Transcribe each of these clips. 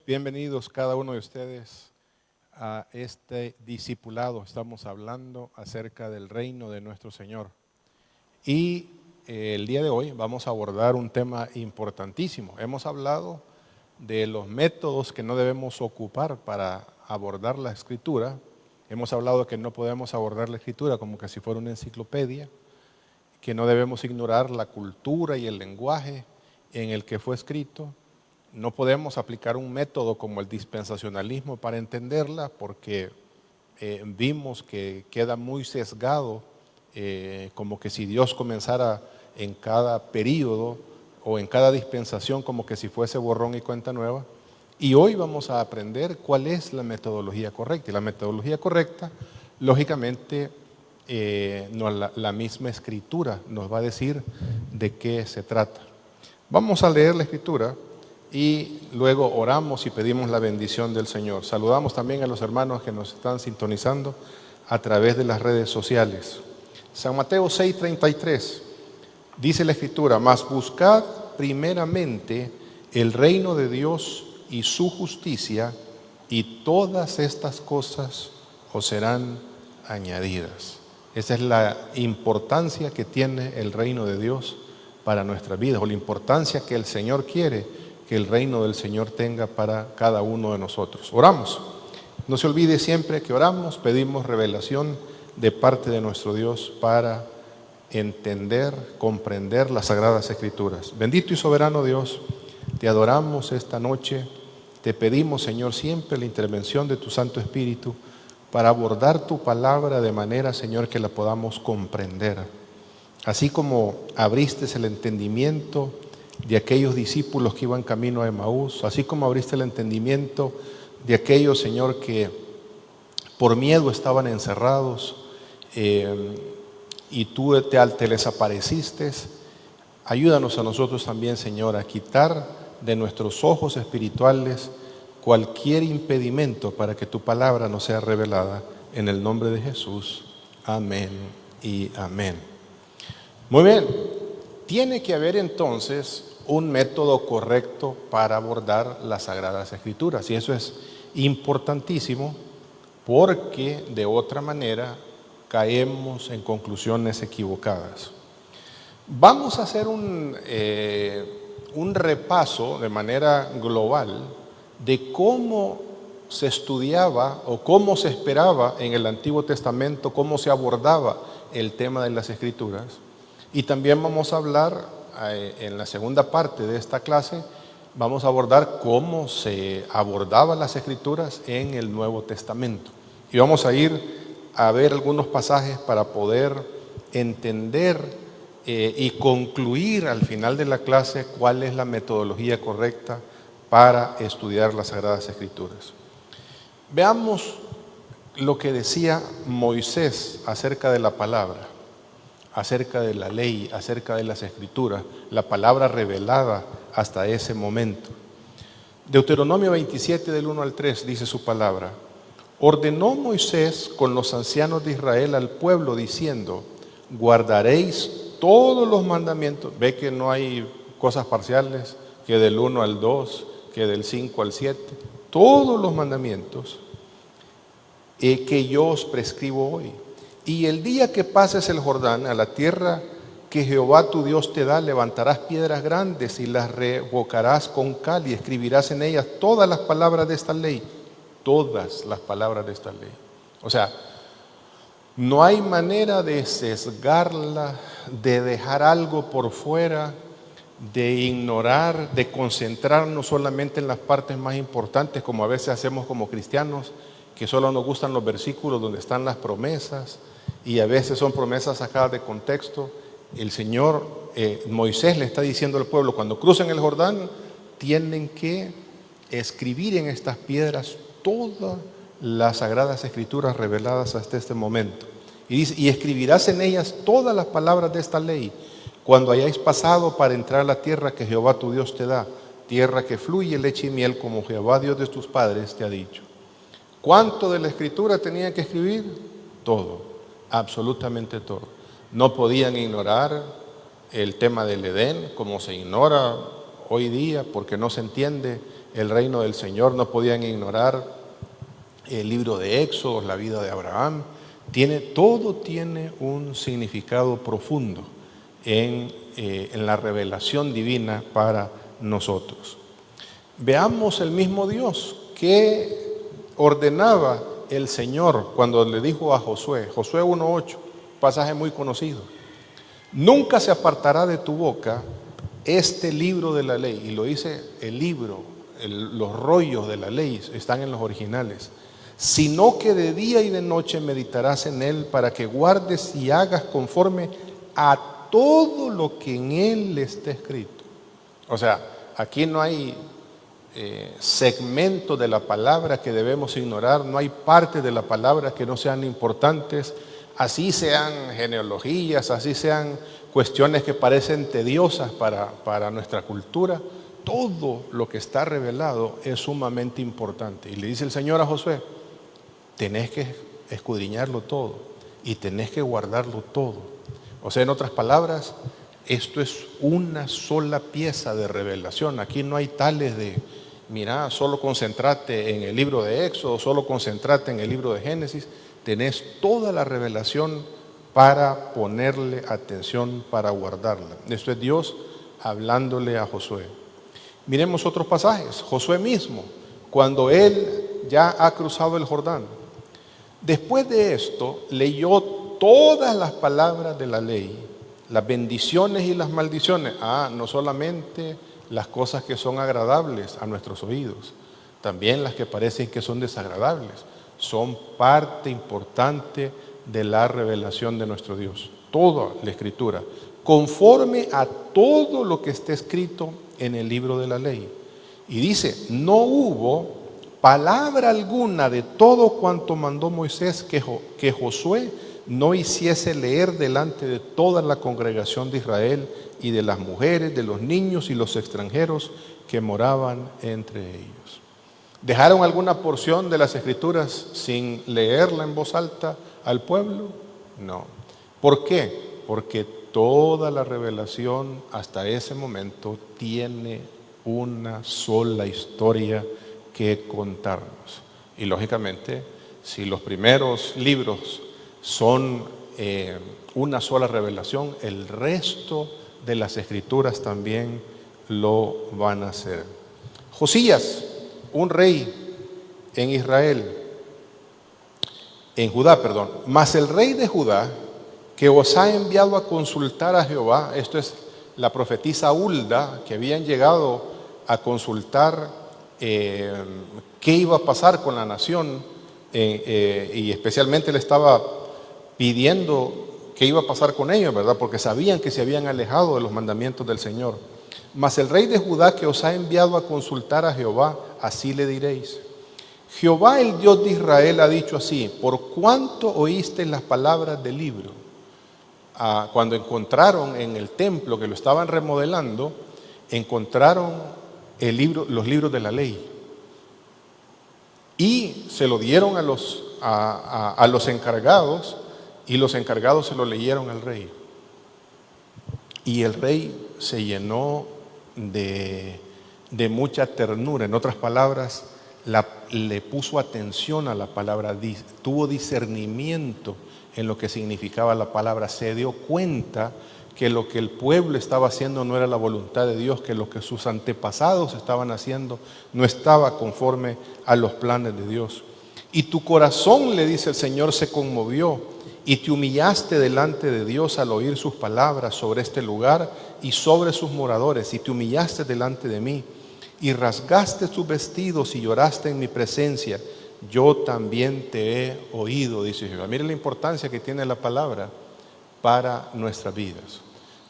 Bienvenidos cada uno de ustedes a este discipulado. Estamos hablando acerca del reino de nuestro Señor. Y el día de hoy vamos a abordar un tema importantísimo. Hemos hablado de los métodos que no debemos ocupar para abordar la Escritura. Hemos hablado que no podemos abordar la Escritura como que si fuera una enciclopedia, que no debemos ignorar la cultura y el lenguaje en el que fue escrito. No podemos aplicar un método como el dispensacionalismo para entenderla porque vimos que queda muy sesgado, como que si Dios comenzara en cada período o en cada dispensación como que si fuese borrón y cuenta nueva. Y hoy vamos a aprender cuál es la metodología correcta. Y la metodología correcta, lógicamente, la misma Escritura nos va a decir de qué se trata. Vamos a leer la Escritura y luego oramos y pedimos la bendición del Señor. Saludamos también a los hermanos que nos están sintonizando a través de las redes sociales. San Mateo 6:33 dice la Escritura: mas buscad primeramente el reino de Dios y su justicia, y todas estas cosas os serán añadidas. Esa es la importancia que tiene el reino de Dios para nuestras vidas, o la importancia que el Señor quiere que el reino del Señor tenga para cada uno de nosotros. Oramos. No se olvide siempre que oramos, pedimos revelación de parte de nuestro Dios para entender, comprender las Sagradas Escrituras. Bendito y soberano Dios, te adoramos esta noche. Te pedimos, Señor, siempre la intervención de tu Santo Espíritu para abordar tu palabra de manera, Señor, que la podamos comprender. Así como abriste el entendimiento de aquellos discípulos que iban camino a Emaús, así como abriste el entendimiento de aquellos, Señor, que por miedo estaban encerrados y tú te les apareciste. Ayúdanos a nosotros también, Señor, a quitar de nuestros ojos espirituales cualquier impedimento para que tu palabra nos sea revelada. En el nombre de Jesús. Amén y amén. Muy bien. Tiene que haber entonces un método correcto para abordar las Sagradas Escrituras, y eso es importantísimo porque de otra manera caemos en conclusiones equivocadas. Vamos a hacer un repaso de manera global de cómo se estudiaba o cómo se esperaba en el Antiguo Testamento, cómo se abordaba el tema de las Escrituras. Y también vamos a hablar en la segunda parte de esta clase, vamos a abordar cómo se abordaban las Escrituras en el Nuevo Testamento. Y vamos a ir a ver algunos pasajes para poder entender y concluir al final de la clase cuál es la metodología correcta para estudiar las Sagradas Escrituras. Veamos lo que decía Moisés acerca de la palabra, acerca de la ley, acerca de las Escrituras, la palabra revelada hasta ese momento. Deuteronomio 27 del 1 al 3 dice su palabra: ordenó Moisés con los ancianos de Israel al pueblo diciendo: guardaréis todos los mandamientos. Ve que no hay cosas parciales, que del 1 al 2, que del 5 al 7, todos los mandamientos que yo os prescribo hoy. Y el día que pases el Jordán a la tierra que Jehová tu Dios te da, levantarás piedras grandes y las revocarás con cal y escribirás en ellas todas las palabras de esta ley. Todas las palabras de esta ley. O sea, no hay manera de sesgarla, de dejar algo por fuera, de ignorar, de concentrarnos solamente en las partes más importantes, como a veces hacemos como cristianos, que solo nos gustan los versículos donde están las promesas, y a veces son promesas sacadas de contexto. El Señor, Moisés le está diciendo al pueblo, cuando crucen el Jordán, tienen que escribir en estas piedras todas las Sagradas Escrituras reveladas hasta este momento. Y dice: y escribirás en ellas todas las palabras de esta ley, cuando hayáis pasado para entrar a la tierra que Jehová tu Dios te da, tierra que fluye leche y miel, como Jehová Dios de tus padres te ha dicho. ¿Cuánto de la Escritura tenían que escribir? Todo, absolutamente todo. No podían ignorar el tema del Edén, como se ignora hoy día, porque no se entiende el reino del Señor, no podían ignorar el libro de Éxodo, la vida de Abraham. Todo tiene un significado profundo en la revelación divina para nosotros. Veamos el mismo Dios que ordenaba el Señor cuando le dijo a Josué, Josué 1:8, pasaje muy conocido: nunca se apartará de tu boca este libro de la ley. Y lo dice el libro, los rollos de la ley están en los originales. Sino que de día y de noche meditarás en él, para que guardes y hagas conforme a todo lo que en él esté escrito. O sea, aquí no hay segmentos de la palabra que debemos ignorar, no hay partes de la palabra que no sean importantes, así sean genealogías, así sean cuestiones que parecen tediosas para nuestra cultura. Todo lo que está revelado es sumamente importante. Y le dice el Señor a Josué: tenés que escudriñarlo todo y tenés que guardarlo todo. O sea, en otras palabras, esto es una sola pieza de revelación. Aquí no hay tales de, mira, solo concentrate en el libro de Éxodo, solo concentrate en el libro de Génesis. Tenés toda la revelación para ponerle atención, para guardarla. Esto es Dios hablándole a Josué. Miremos otros pasajes. Josué mismo, cuando él ya ha cruzado el Jordán, después de esto leyó todas las palabras de la ley, las bendiciones y las maldiciones. No solamente las cosas que son agradables a nuestros oídos, también las que parecen que son desagradables, son parte importante de la revelación de nuestro Dios. Toda la Escritura, conforme a todo lo que está escrito en el libro de la ley. Y dice: no hubo palabra alguna de todo cuanto mandó Moisés que Josué no hiciese leer delante de toda la congregación de Israel y de las mujeres, de los niños y los extranjeros que moraban entre ellos. ¿Dejaron alguna porción de las Escrituras sin leerla en voz alta al pueblo? No. ¿Por qué? Porque toda la revelación hasta ese momento tiene una sola historia que contarnos. Y lógicamente, si los primeros libros son una sola revelación, el resto de las Escrituras también lo van a hacer. Josías, un rey en Israel, en Judá, perdón. Mas el rey de Judá, que os ha enviado a consultar a Jehová, esto es la profetisa Hulda, que habían llegado a consultar qué iba a pasar con la nación, y especialmente le estaba pidiendo qué iba a pasar con ellos, ¿verdad? Porque sabían que se habían alejado de los mandamientos del Señor. Mas el rey de Judá, que os ha enviado a consultar a Jehová, así le diréis: Jehová, el Dios de Israel, ha dicho así: por cuanto oíste las palabras del libro. Cuando encontraron en el templo que lo estaban remodelando, encontraron los libros de la ley y se lo dieron a los encargados, y los encargados se lo leyeron al rey, y el rey se llenó de mucha ternura. En otras palabras, le puso atención a la palabra, tuvo discernimiento en lo que significaba la palabra, se dio cuenta que lo que el pueblo estaba haciendo no era la voluntad de Dios, que lo que sus antepasados estaban haciendo no estaba conforme a los planes de Dios. Y tu corazón, le dice el Señor, se conmovió, y te humillaste delante de Dios al oír sus palabras sobre este lugar y sobre sus moradores, y te humillaste delante de mí, y rasgaste tus vestidos y lloraste en mi presencia. Yo también te he oído, dice Jehová. Mire la importancia que tiene la palabra para nuestras vidas.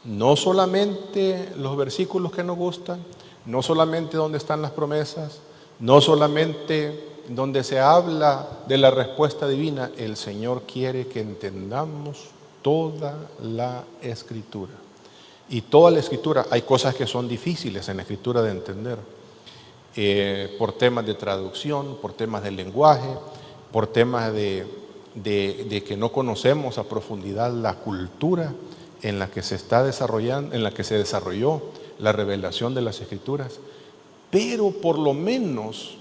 No solamente los versículos que nos gustan, no solamente donde están las promesas, no solamente donde se habla de la respuesta divina. El Señor quiere que entendamos toda la Escritura. Y toda la Escritura, hay cosas que son difíciles en la Escritura de entender, por temas de traducción, por temas de lenguaje, por temas de que no conocemos a profundidad la cultura en la que se está desarrollando, en la que se desarrolló la revelación de las Escrituras. Pero por lo menos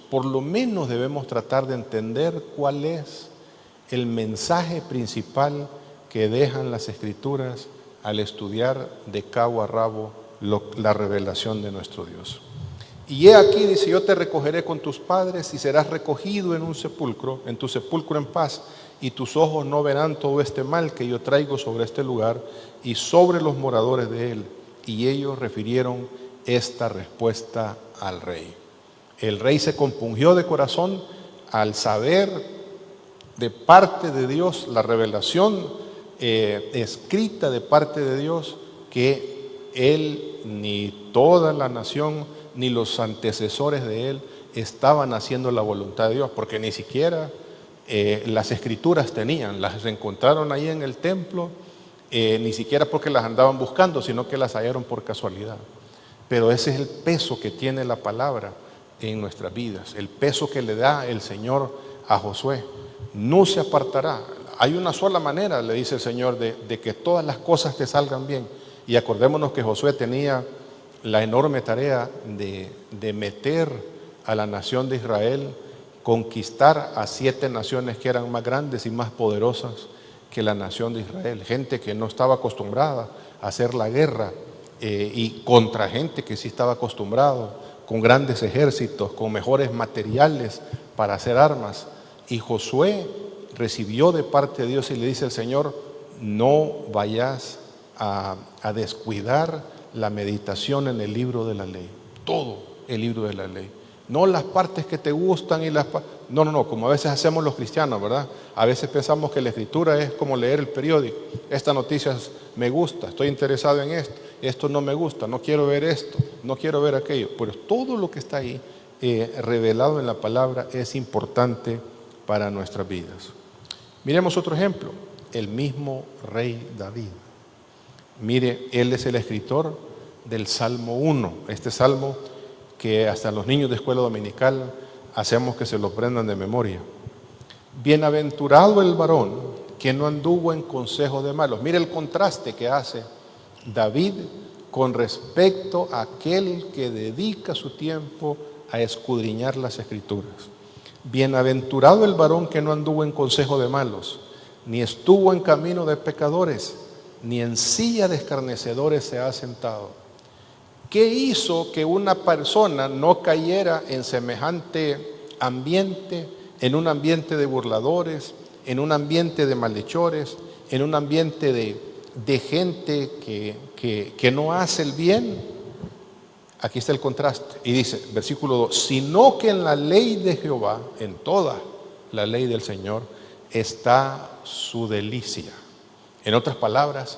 debemos tratar de entender cuál es el mensaje principal que dejan las Escrituras al estudiar de cabo a rabo la revelación de nuestro Dios. Y he aquí, dice, yo te recogeré con tus padres y serás recogido en tu sepulcro en paz, y tus ojos no verán todo este mal que yo traigo sobre este lugar y sobre los moradores de él. Y ellos refirieron esta respuesta al rey. El rey se compungió de corazón al saber de parte de Dios la revelación escrita de parte de Dios, que él ni toda la nación ni los antecesores de él estaban haciendo la voluntad de Dios, porque ni siquiera las escrituras tenían, las encontraron ahí en el templo, ni siquiera porque las andaban buscando, sino que las hallaron por casualidad. Pero ese es el peso que tiene la palabra en nuestras vidas, el peso que le da el Señor a Josué. No se apartará. Hay una sola manera, le dice el Señor, de que todas las cosas te salgan bien. Y acordémonos que Josué tenía la enorme tarea de meter a la nación de Israel, conquistar a 7 naciones que eran más grandes y más poderosas que la nación de Israel. Gente que no estaba acostumbrada a hacer la guerra, y contra gente que sí estaba acostumbrado, con grandes ejércitos, con mejores materiales para hacer armas. Y Josué recibió de parte de Dios y le dice al Señor: no vayas a descuidar la meditación en el libro de la ley, todo el libro de la ley, no las partes que te gustan y no, como a veces hacemos los cristianos, ¿verdad? A veces pensamos que la escritura es como leer el periódico. Esta noticia me gusta, estoy interesado en esto no me gusta, no quiero ver esto, no quiero ver aquello. Pero todo lo que está ahí revelado en la palabra es importante para nuestras vidas. Miremos otro ejemplo, el mismo rey David. Mire, él es el escritor del Salmo 1, este salmo que hasta los niños de escuela dominical hacemos que se lo aprendan de memoria. Bienaventurado el varón que no anduvo en consejo de malos. Mire el contraste que hace David con respecto a aquel que dedica su tiempo a escudriñar las Escrituras. Bienaventurado el varón que no anduvo en consejo de malos, ni estuvo en camino de pecadores, ni en silla de escarnecedores se ha sentado. ¿Qué hizo que una persona no cayera en semejante ambiente, en un ambiente de burladores, en un ambiente de malhechores, en un ambiente de gente que no hace el bien? Aquí está el contraste. Y dice, versículo 2, sino que en la ley de Jehová, en toda la ley del Señor, está su delicia. En otras palabras,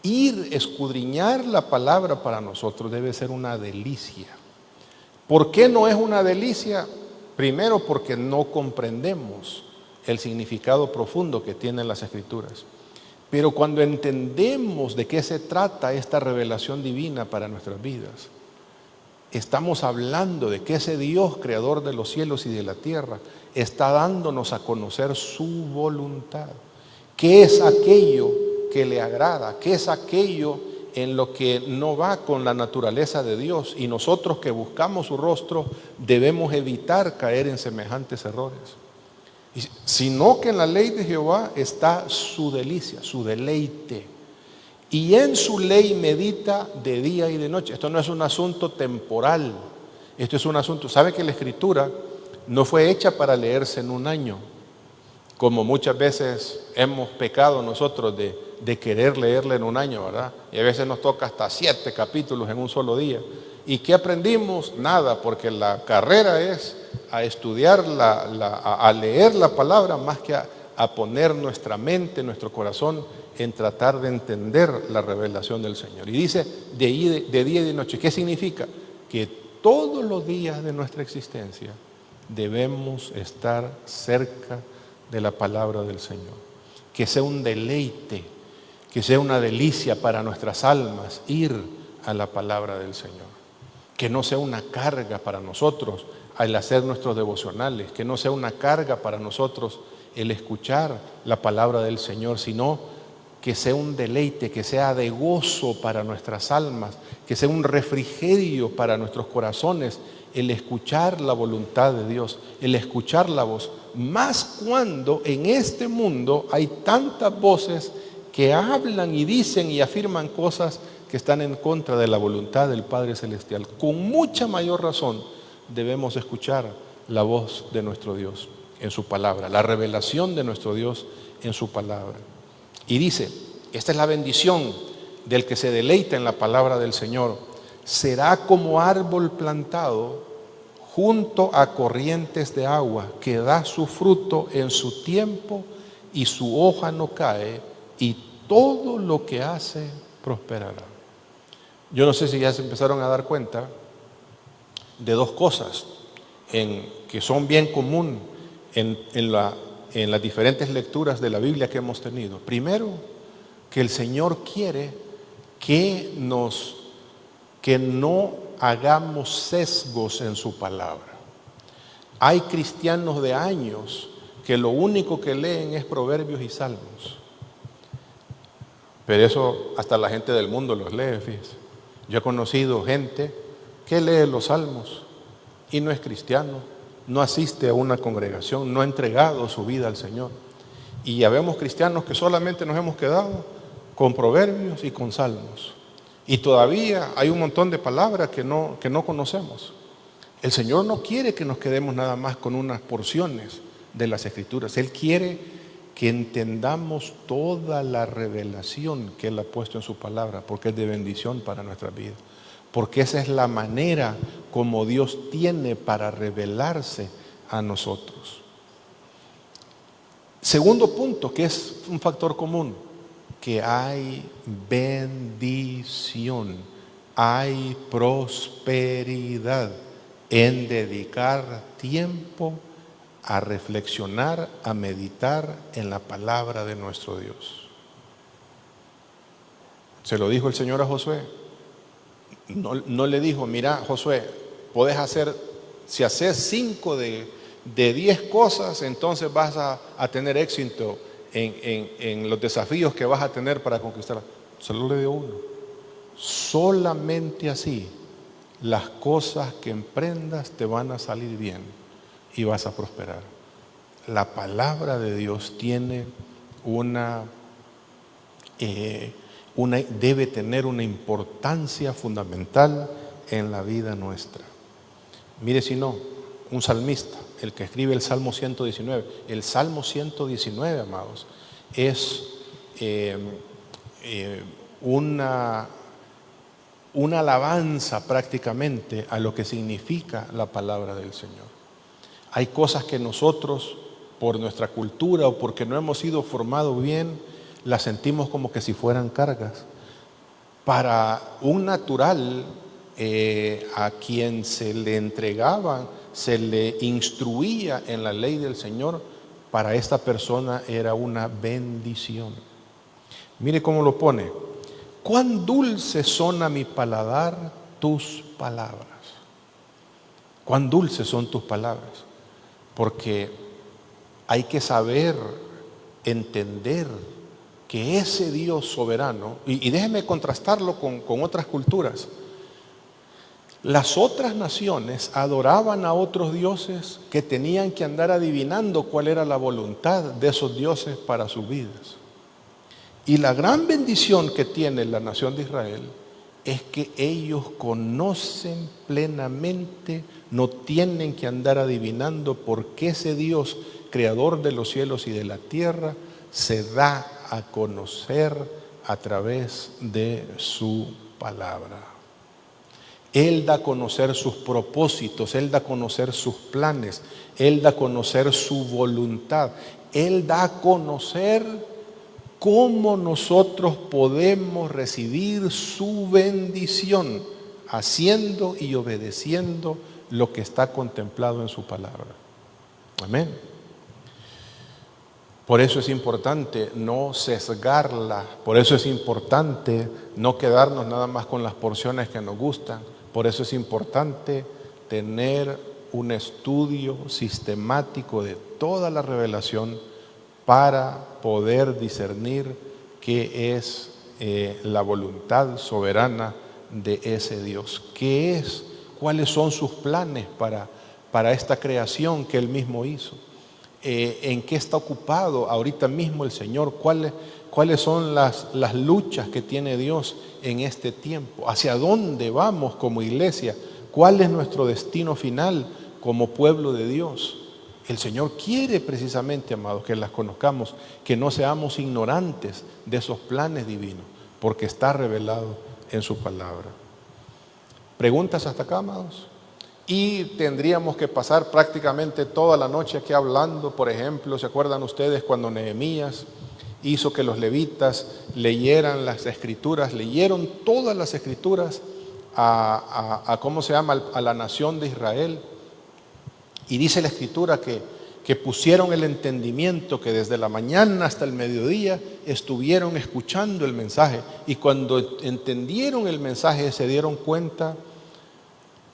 escudriñar la palabra para nosotros debe ser una delicia. ¿Por qué no es una delicia? Primero, porque no comprendemos el significado profundo que tienen las Escrituras. Pero cuando entendemos de qué se trata esta revelación divina para nuestras vidas, estamos hablando de que ese Dios, creador de los cielos y de la tierra, está dándonos a conocer su voluntad. ¿Qué es aquello que le agrada? ¿Qué es aquello en lo que no va con la naturaleza de Dios? Y nosotros que buscamos su rostro debemos evitar caer en semejantes errores. Sino que en la ley de Jehová está su delicia, su deleite. Y en su ley medita de día y de noche. Esto no es un asunto temporal. Esto es un asunto, ¿sabe que la Escritura no fue hecha para leerse en un año? Como muchas veces hemos pecado nosotros de querer leerla en un año, ¿verdad? Y a veces nos toca hasta 7 capítulos en un solo día. ¿Y qué aprendimos? Nada, porque la carrera es a estudiar, a leer la palabra, más que a poner nuestra mente, nuestro corazón en tratar de entender la revelación del Señor. Y dice de día y de noche. ¿Qué significa? Que todos los días de nuestra existencia debemos estar cerca de la palabra del Señor. Que sea un deleite, que sea una delicia para nuestras almas ir a la palabra del Señor. Que no sea una carga para nosotros al hacer nuestros devocionales, que no sea una carga para nosotros el escuchar la palabra del Señor, sino que sea un deleite, que sea de gozo para nuestras almas, que sea un refrigerio para nuestros corazones, el escuchar la voluntad de Dios, el escuchar la voz, más cuando en este mundo hay tantas voces que hablan y dicen y afirman cosas que están en contra de la voluntad del Padre Celestial. Con mucha mayor razón debemos escuchar la voz de nuestro Dios en su palabra, la revelación de nuestro Dios en su palabra. Y dice, esta es la bendición del que se deleita en la palabra del Señor: será como árbol plantado junto a corrientes de agua, que da su fruto en su tiempo y su hoja no cae, y todo lo que hace prosperará. Yo no sé si ya se empezaron a dar cuenta de dos cosas que son bien común en las diferentes lecturas de la Biblia que hemos tenido. Primero, que el Señor quiere que no hagamos sesgos en su palabra. Hay cristianos de años que lo único que leen es proverbios y salmos. Pero eso hasta la gente del mundo los lee, fíjese. Yo he conocido gente que lee los salmos y no es cristiano, no asiste a una congregación, no ha entregado su vida al Señor. Y ya vemos cristianos que solamente nos hemos quedado con proverbios y con salmos. Y todavía hay un montón de palabras que no conocemos. El Señor no quiere que nos quedemos nada más con unas porciones de las Escrituras. Él quiere que entendamos toda la revelación que Él ha puesto en su palabra, porque es de bendición para nuestra vida. Porque esa es la manera como Dios tiene para revelarse a nosotros. Segundo punto, que es un factor común, que hay bendición, hay prosperidad en dedicar tiempo a reflexionar, a meditar en la palabra de nuestro Dios. Se lo dijo el Señor a Josué. No le dijo, mira, Josué, podés hacer, si haces 5 de 10 cosas, entonces vas a tener éxito en los desafíos que vas a tener para conquistar. Solo le dio uno. Solamente así las cosas que emprendas te van a salir bien y vas a prosperar. La palabra de Dios tiene debe tener una importancia fundamental en la vida nuestra. Mire, si no, un salmista, el que escribe el Salmo 119. El Salmo 119, amados, es una alabanza prácticamente a lo que significa la palabra del Señor. Hay cosas que nosotros, por nuestra cultura o porque no hemos sido formados bien, las sentimos como que si fueran cargas. Para un natural, a quien se le entregaban, se le instruía en la ley del Señor, para esta persona era una bendición. Mire cómo lo pone: cuán dulces son a mi paladar tus palabras. Cuán dulces son tus palabras, porque hay que saber entender que ese Dios soberano, y déjeme contrastarlo con otras culturas. Las otras naciones adoraban a otros dioses que tenían que andar adivinando cuál era la voluntad de esos dioses para sus vidas. Y la gran bendición que tiene la nación de Israel es que ellos conocen plenamente, no tienen que andar adivinando por qué ese Dios, creador de los cielos y de la tierra, se da a conocer a través de su palabra. Él da a conocer sus propósitos, Él da a conocer sus planes, Él da a conocer su voluntad, Él da a conocer cómo nosotros podemos recibir su bendición, haciendo y obedeciendo lo que está contemplado en su palabra. Amén. Por eso es importante no sesgarla, por eso es importante no quedarnos nada más con las porciones que nos gustan, por eso es importante tener un estudio sistemático de toda la revelación para poder discernir qué es la voluntad soberana de ese Dios, qué es, cuáles son sus planes para esta creación que Él mismo hizo. ¿En qué está ocupado ahorita mismo el Señor? ¿Cuáles son las luchas que tiene Dios en este tiempo? ¿Hacia dónde vamos como iglesia? ¿Cuál es nuestro destino final como pueblo de Dios? El Señor quiere precisamente, amados, que las conozcamos, que no seamos ignorantes de esos planes divinos, porque está revelado en su palabra. ¿Preguntas hasta acá, amados? Y tendríamos que pasar prácticamente toda la noche aquí hablando. Por ejemplo, ¿se acuerdan ustedes cuando Nehemías hizo que los levitas leyeran las escrituras? Leyeron todas las escrituras a la nación de Israel. Y dice la escritura que pusieron el entendimiento, que desde la mañana hasta el mediodía estuvieron escuchando el mensaje. Y cuando entendieron el mensaje se dieron cuenta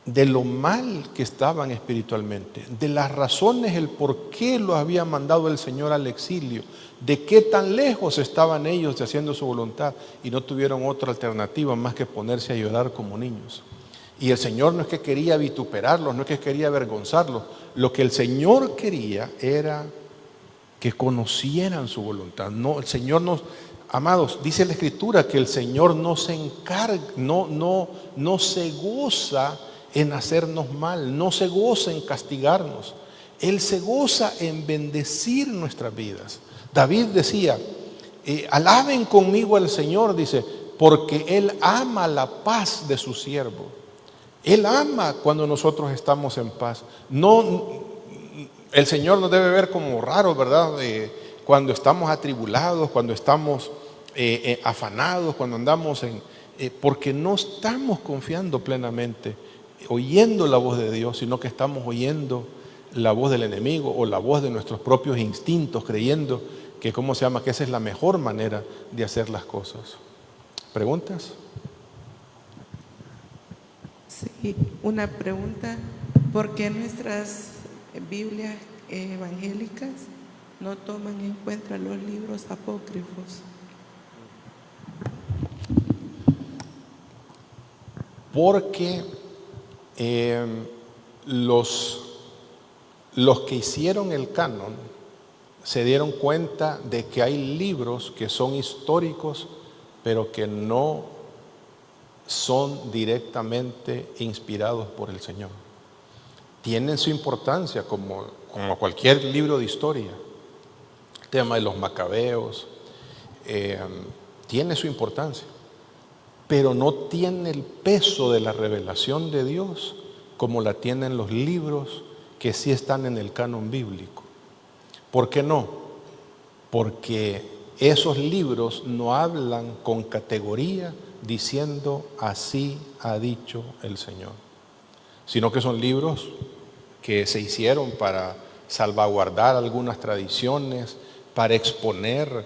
de lo mal que estaban espiritualmente, de las razones, el por qué los había mandado el Señor al exilio, de qué tan lejos estaban ellos de haciendo su voluntad, y no tuvieron otra alternativa más que ponerse a llorar como niños. Y el Señor no es que quería vituperarlos, no es que quería avergonzarlos, lo que el Señor quería era que conocieran su voluntad. No, el Señor nos, amados, dice la Escritura que el Señor no se encarga, no se goza en hacernos mal, no se goza en castigarnos. Él se goza en bendecir nuestras vidas. David decía, alaben conmigo al Señor, dice, porque Él ama la paz de su siervo. Él ama cuando nosotros estamos en paz. El Señor nos debe ver como raros, ¿verdad? Cuando estamos atribulados, cuando estamos afanados, cuando andamos porque no estamos confiando plenamente, oyendo la voz de Dios, sino que estamos oyendo la voz del enemigo o la voz de nuestros propios instintos, creyendo que, que esa es la mejor manera de hacer las cosas. ¿Preguntas? Sí, una pregunta. ¿Por qué nuestras Biblias evangélicas no toman en cuenta los libros apócrifos? Porque los que hicieron el canon se dieron cuenta de que hay libros que son históricos, pero que no son directamente inspirados por el Señor. Tienen su importancia como cualquier libro de historia. El tema de los macabeos tiene su importancia, pero no tiene el peso de la revelación de Dios como la tienen los libros que sí están en el canon bíblico. ¿Por qué no? Porque esos libros no hablan con categoría diciendo así ha dicho el Señor, sino que son libros que se hicieron para salvaguardar algunas tradiciones, para exponer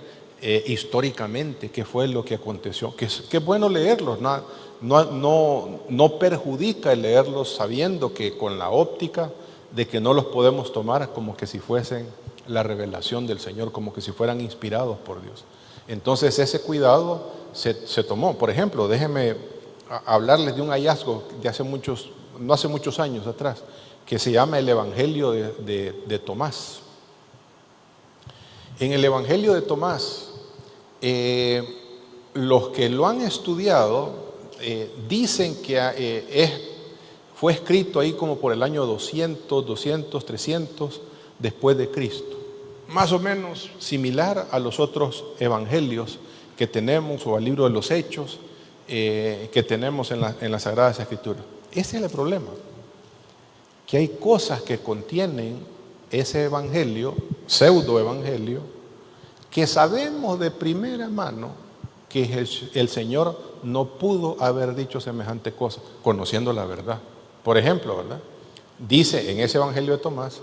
históricamente qué fue lo que aconteció. Que es bueno leerlos, no perjudica el leerlos sabiendo que con la óptica de que no los podemos tomar como que si fuesen la revelación del Señor, como que si fueran inspirados por Dios. Entonces ese cuidado se tomó. Por ejemplo, déjenme hablarles de un hallazgo de no hace muchos años atrás, que se llama el Evangelio de Tomás. En el Evangelio de Tomás, los que lo han estudiado dicen que fue escrito ahí como por el año 200, 300 después de Cristo. Más o menos similar a los otros evangelios que tenemos, o al libro de los Hechos que tenemos en las Sagradas Escrituras. Ese es el problema, que hay cosas que contienen ese evangelio, pseudo evangelio, que sabemos de primera mano que el Señor no pudo haber dicho semejante cosa, conociendo la verdad. Por ejemplo, ¿verdad? Dice en ese evangelio de Tomás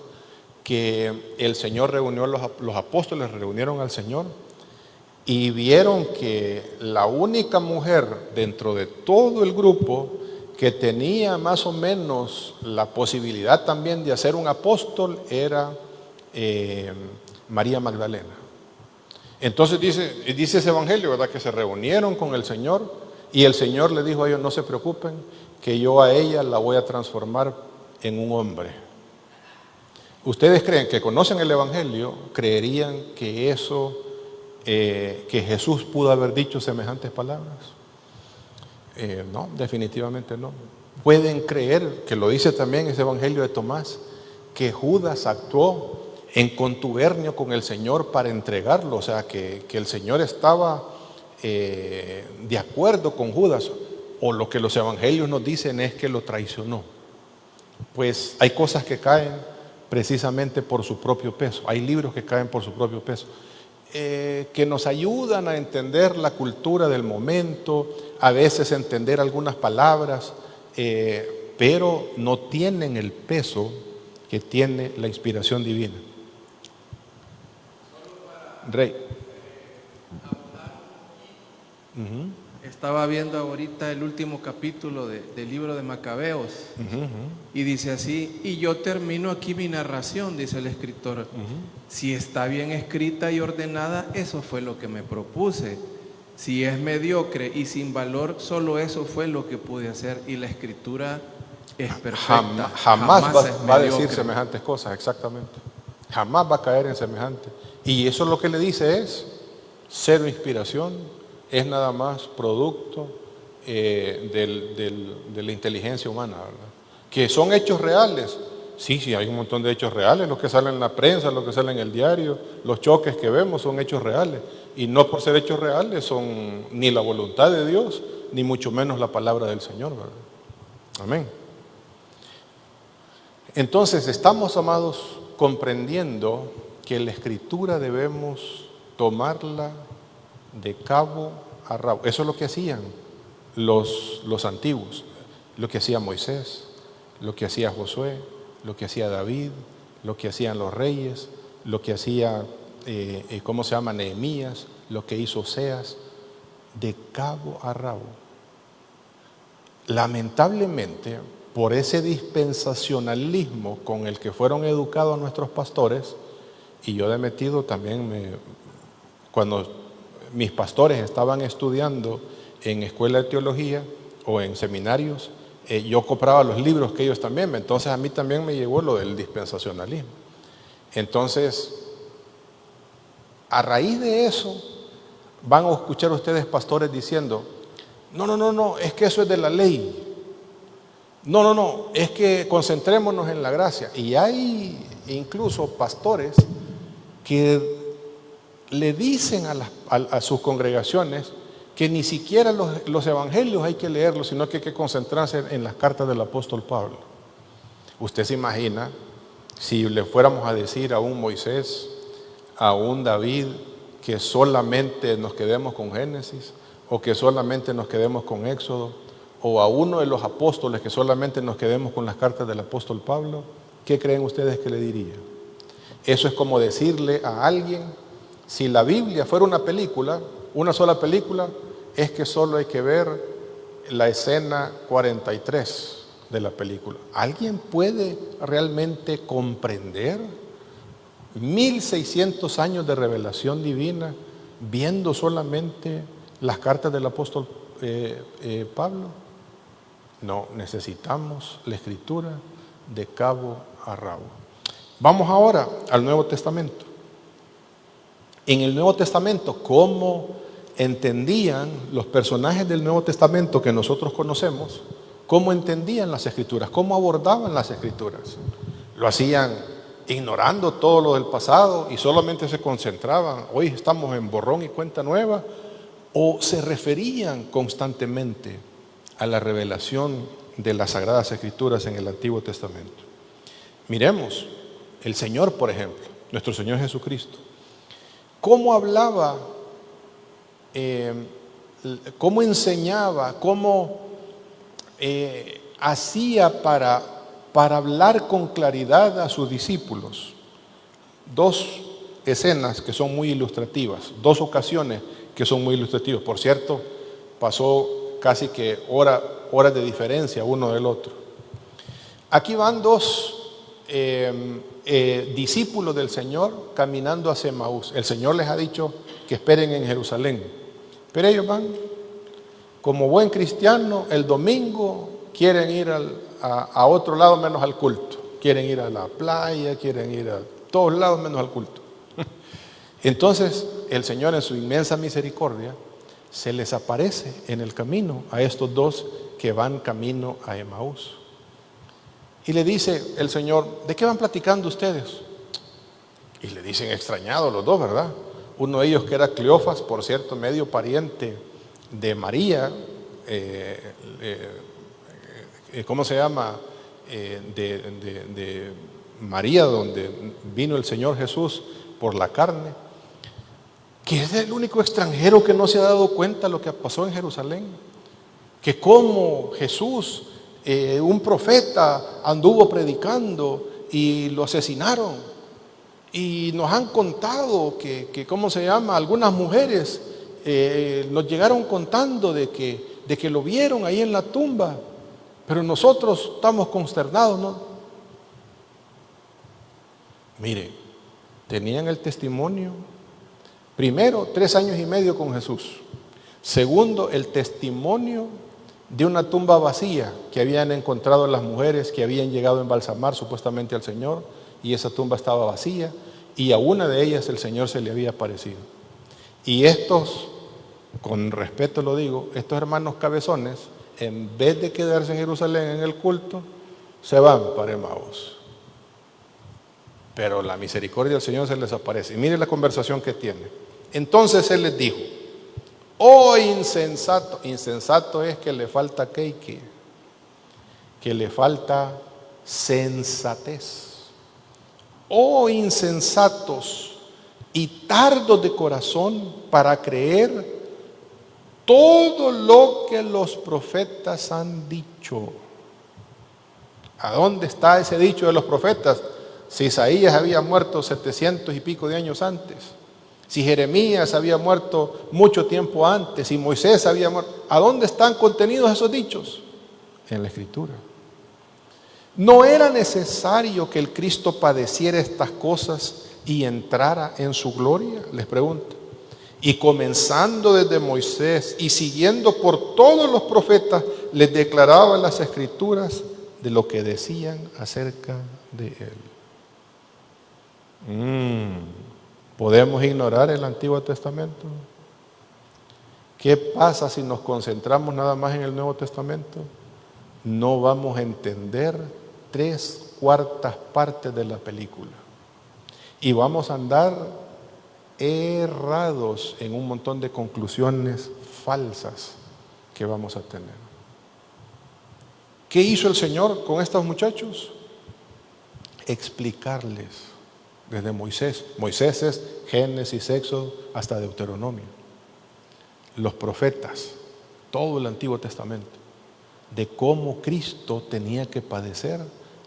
que el Señor los apóstoles reunieron al Señor y vieron que la única mujer dentro de todo el grupo que tenía más o menos la posibilidad también de hacer un apóstol era María Magdalena. Entonces dice ese evangelio, ¿verdad? Que se reunieron con el Señor y el Señor le dijo a ellos: no se preocupen, que yo a ella la voy a transformar en un hombre. ¿Ustedes creen que conocen el Evangelio? ¿Creerían que que Jesús pudo haber dicho semejantes palabras? No, definitivamente no. Pueden creer, que lo dice también ese Evangelio de Tomás, que Judas actuó en contubernio con el Señor para entregarlo, o sea, que el Señor estaba de acuerdo con Judas, o lo que los evangelios nos dicen es que lo traicionó. Pues hay cosas que caen precisamente por su propio peso, hay libros que caen por su propio peso, que nos ayudan a entender la cultura del momento, a veces entender algunas palabras, pero no tienen el peso que tiene la inspiración divina. Rey. Estaba viendo ahorita el último capítulo del libro de Macabeos, y dice así: y yo termino aquí mi narración, dice el escritor. Si está bien escrita y ordenada, eso fue lo que me propuse. Si es mediocre y sin valor, solo eso fue lo que pude hacer. Y la escritura es perfecta. Jamás va a decir semejantes cosas, exactamente. Jamás va a caer en semejante. Y eso lo que le dice es cero inspiración, es nada más producto de la inteligencia humana, ¿verdad? Que son hechos reales. Sí, hay un montón de hechos reales, los que salen en la prensa, los que salen en el diario, los choques que vemos son hechos reales. Y no por ser hechos reales son ni la voluntad de Dios, ni mucho menos la palabra del Señor, ¿verdad? Amén. Entonces estamos, amados, comprendiendo que la Escritura debemos tomarla de cabo a rabo. Eso es lo que hacían los antiguos, lo que hacía Moisés, lo que hacía Josué, lo que hacía David, lo que hacían los reyes, lo que hacía, Nehemías, lo que hizo Oseas, de cabo a rabo. Lamentablemente, por ese dispensacionalismo con el que fueron educados nuestros pastores, y yo de metido también, cuando mis pastores estaban estudiando en escuela de teología o en seminarios, yo compraba los libros que ellos también, entonces a mí también me llegó lo del dispensacionalismo. Entonces, a raíz de eso, van a escuchar ustedes pastores diciendo: no, es que eso es de la ley. No, es que concentrémonos en la gracia. Y hay incluso pastores que le dicen a sus congregaciones que ni siquiera los evangelios hay que leerlos, sino que hay que concentrarse en las cartas del apóstol Pablo. Usted se imagina si le fuéramos a decir a un Moisés, a un David, que solamente nos quedemos con Génesis, o que solamente nos quedemos con Éxodo, o a uno de los apóstoles que solamente nos quedemos con las cartas del apóstol Pablo. ¿Qué creen ustedes que le diría? Eso es como decirle a alguien: si la Biblia fuera una película, una sola película, es que solo hay que ver la escena 43 de la película. ¿Alguien puede realmente comprender 1600 años de revelación divina viendo solamente las cartas del apóstol Pablo? No, necesitamos la Escritura de cabo a rabo. Vamos ahora al Nuevo Testamento. En el Nuevo Testamento, ¿cómo entendían los personajes del Nuevo Testamento que nosotros conocemos? ¿Cómo entendían las Escrituras? ¿Cómo abordaban las Escrituras? ¿Lo hacían ignorando todo lo del pasado y solamente se concentraban: hoy estamos en borrón y cuenta nueva? ¿O se referían constantemente a la revelación de las Sagradas Escrituras en el Antiguo Testamento? Miremos el Señor, por ejemplo, nuestro Señor Jesucristo. ¿Cómo hablaba? ¿Cómo enseñaba? ¿Cómo hacía para hablar con claridad a sus discípulos? Dos escenas que son muy ilustrativas, dos ocasiones que son muy ilustrativas. Por cierto, pasó casi que horas de diferencia uno del otro. Aquí van dos discípulos del Señor caminando hacia Emaús. El Señor les ha dicho que esperen en Jerusalén, pero ellos van como buen cristiano el domingo, quieren ir a otro lado menos al culto. Quieren ir a la playa, quieren ir a todos lados menos al culto. Entonces el Señor, en su inmensa misericordia, se les aparece en el camino a estos dos que van camino a Emaús. Y le dice el Señor: ¿de qué van platicando ustedes? Y le dicen extrañados los dos, ¿verdad? Uno de ellos, que era Cleofas, por cierto, medio pariente de María, ¿cómo se llama? De María, donde vino el Señor Jesús por la carne, que es el único extranjero que no se ha dado cuenta de lo que pasó en Jerusalén, que como Jesús, un profeta, anduvo predicando y lo asesinaron. Y nos han contado que ¿cómo se llama? Algunas mujeres nos llegaron contando de que lo vieron ahí en la tumba, pero nosotros estamos consternados, ¿no? Mire, tenían el testimonio, primero, 3 años y medio con Jesús. Segundo, el testimonio de una tumba vacía que habían encontrado las mujeres que habían llegado a embalsamar supuestamente al Señor, y esa tumba estaba vacía, y a una de ellas el Señor se le había aparecido. Y estos, con respeto lo digo, estos hermanos cabezones, en vez de quedarse en Jerusalén en el culto, se van para Emaús. Pero la misericordia del Señor se les aparece. Y mire la conversación que tiene. Entonces Él les dijo: oh insensato. Insensato es que le falta cake, que le falta sensatez. Oh insensatos y tardos de corazón para creer todo lo que los profetas han dicho. ¿A dónde está ese dicho de los profetas? Si Isaías había muerto 700 y pico de años antes, si Jeremías había muerto mucho tiempo antes, si Moisés había muerto, ¿a dónde están contenidos esos dichos? En la Escritura. ¿No era necesario que el Cristo padeciera estas cosas y entrara en su gloria? Les pregunto. Y comenzando desde Moisés y siguiendo por todos los profetas, les declaraba las Escrituras de lo que decían acerca de él. ¿Podemos ignorar el Antiguo Testamento? ¿Qué pasa si nos concentramos nada más en el Nuevo Testamento? No vamos a entender 3/4 partes de la película. Y vamos a andar errados en un montón de conclusiones falsas que vamos a tener. ¿Qué hizo el Señor con estos muchachos? Explicarles desde Moisés. Moisés es Génesis, Éxodo, hasta Deuteronomio. Los profetas, todo el Antiguo Testamento, de cómo Cristo tenía que padecer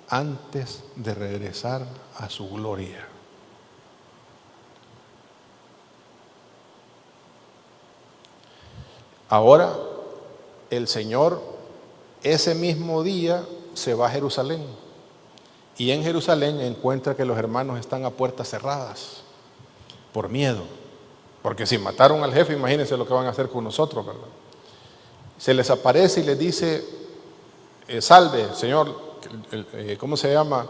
antes de regresar a su gloria. Ahora, el Señor ese mismo día se va a Jerusalén, y en Jerusalén encuentra que los hermanos están a puertas cerradas por miedo, porque si mataron al jefe, imagínense lo que van a hacer con nosotros, ¿verdad? Se les aparece y les dice: salve, Señor, ¿cómo se llama?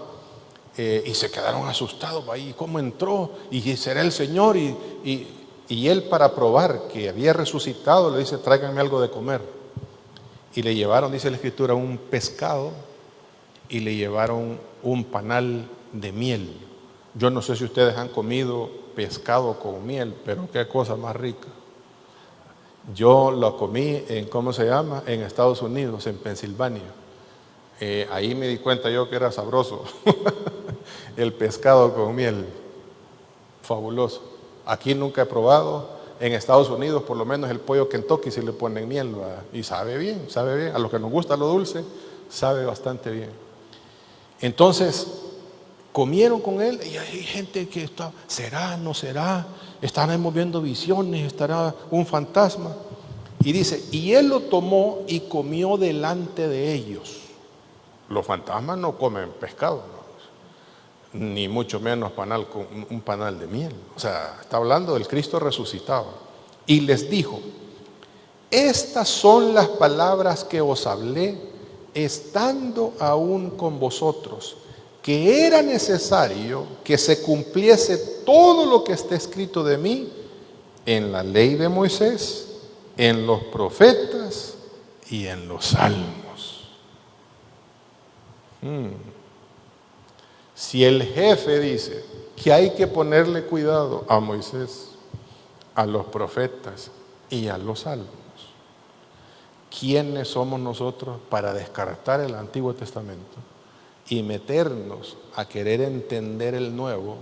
Y se quedaron asustados ahí, ¿cómo entró? Y será el Señor. Y él, para probar que había resucitado, le dice: tráiganme algo de comer. Y le llevaron, dice la Escritura, un pescado, y le llevaron un panal de miel. Yo no sé si ustedes han comido pescado con miel, pero qué cosa más rica. Yo lo comí en, ¿cómo se llama? En Estados Unidos, en Pensilvania. Ahí me di cuenta yo que era sabroso. El pescado con miel, fabuloso. Aquí nunca he probado. En Estados Unidos, por lo menos el pollo Kentucky, si le ponen miel, ¿verdad? Y sabe bien, sabe bien. A los que nos gusta lo dulce, sabe bastante bien. Entonces, comieron con él, y hay gente que está: ¿será, no será? ¿Estaremos viendo visiones? ¿Estará un fantasma? Y dice: y él lo tomó y comió delante de ellos. Los fantasmas no comen pescado, ¿no? Ni mucho menos un panal de miel. O sea, está hablando del Cristo resucitado. Y les dijo: estas son las palabras que os hablé estando aún con vosotros, que era necesario que se cumpliese todo lo que está escrito de mí en la ley de Moisés, en los profetas y en los salmos. Si el jefe dice que hay que ponerle cuidado a Moisés, a los profetas y a los salmos, ¿quiénes somos nosotros para descartar el Antiguo Testamento y meternos a querer entender el Nuevo?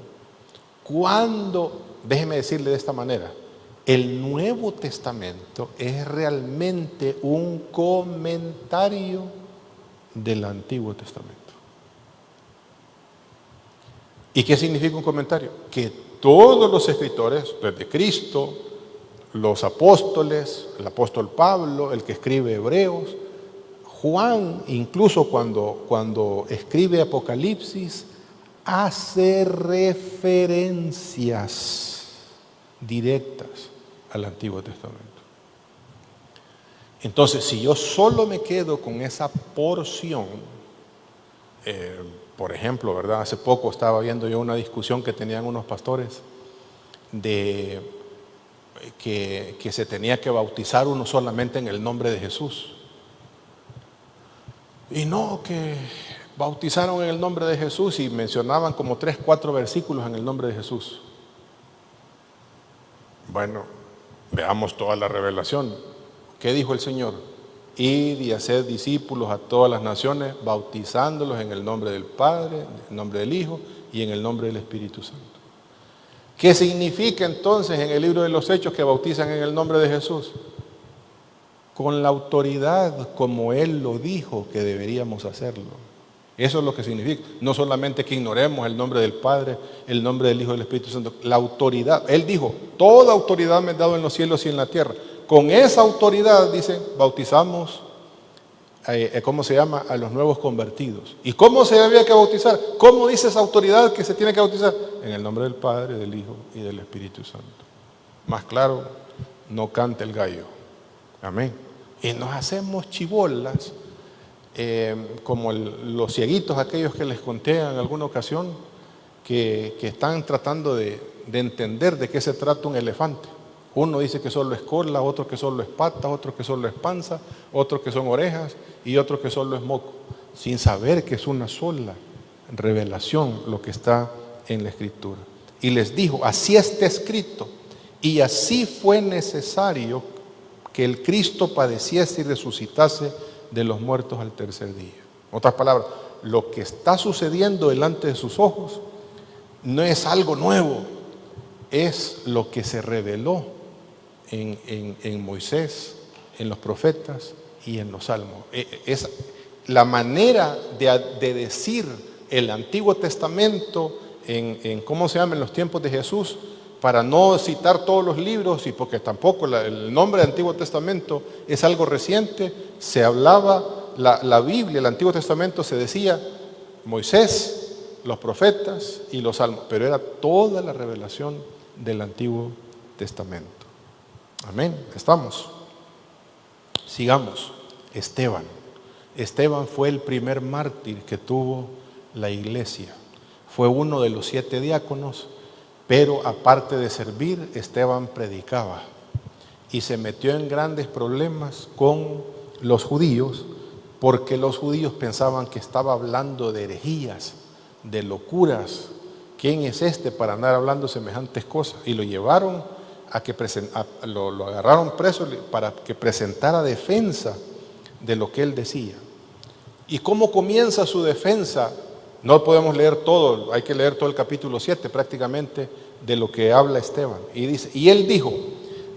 Cuando, déjeme decirle de esta manera, el Nuevo Testamento es realmente un comentario del Antiguo Testamento. ¿Y qué significa un comentario? Que todos los escritores, desde Cristo, los apóstoles, el apóstol Pablo, el que escribe Hebreos, Juan, incluso cuando escribe Apocalipsis, hace referencias directas al Antiguo Testamento. Entonces, si yo solo me quedo con esa porción, por ejemplo, ¿verdad? Hace poco estaba viendo yo una discusión que tenían unos pastores de que se tenía que bautizar uno solamente en el nombre de Jesús. Y no, que bautizaron en el nombre de Jesús y mencionaban como 3, 4 versículos en el nombre de Jesús. Bueno, veamos toda la revelación. ¿Qué dijo el Señor? Id y haced discípulos a todas las naciones, bautizándolos en el nombre del Padre, en el nombre del Hijo y en el nombre del Espíritu Santo. ¿Qué significa entonces en el libro de los Hechos que bautizan en el nombre de Jesús? Con la autoridad como Él lo dijo que deberíamos hacerlo. Eso es lo que significa. No solamente que ignoremos el nombre del Padre, el nombre del Hijo y del Espíritu Santo. La autoridad. Él dijo, toda autoridad me ha dado en los cielos y en la tierra. Con esa autoridad, dice, bautizamos, ¿cómo se llama? A los nuevos convertidos. ¿Y cómo se había que bautizar? ¿Cómo dice esa autoridad que se tiene que bautizar? En el nombre del Padre, del Hijo y del Espíritu Santo. Más claro, no canta el gallo. Amén. Y nos hacemos chibolas, como los cieguitos, aquellos que les conté en alguna ocasión, que están tratando de entender de qué se trata un elefante. Uno dice que solo es cola, otro que solo es patas, otro que solo es panza, otro que son orejas y otro que solo es moco, sin saber que es una sola revelación lo que está en la Escritura. Y les dijo, así está escrito, y así fue necesario que el Cristo padeciese y resucitase de los muertos al tercer día. En otras palabras, lo que está sucediendo delante de sus ojos no es algo nuevo, es lo que se reveló en Moisés, en los profetas y en los salmos. Es la manera de decir el Antiguo Testamento en ¿cómo se llama? En los tiempos de Jesús, para no citar todos los libros y porque tampoco el nombre de Antiguo Testamento es algo reciente. Se hablaba la Biblia, el Antiguo Testamento se decía Moisés, los profetas y los salmos, pero era toda la revelación del Antiguo Testamento. Amén, estamos. Sigamos. Esteban fue el primer mártir que tuvo la iglesia. Fue uno de los 7 diáconos, pero aparte de servir, Esteban predicaba y se metió en grandes problemas con los judíos, porque los judíos pensaban que estaba hablando de herejías, de locuras. ¿Quién es este para andar hablando semejantes cosas? Y lo llevaron a que lo agarraron preso para que presentara defensa de lo que él decía. ¿Y cómo comienza su defensa? No podemos leer todo, hay que leer todo el capítulo 7 prácticamente de lo que habla Esteban. Y dice, y él dijo,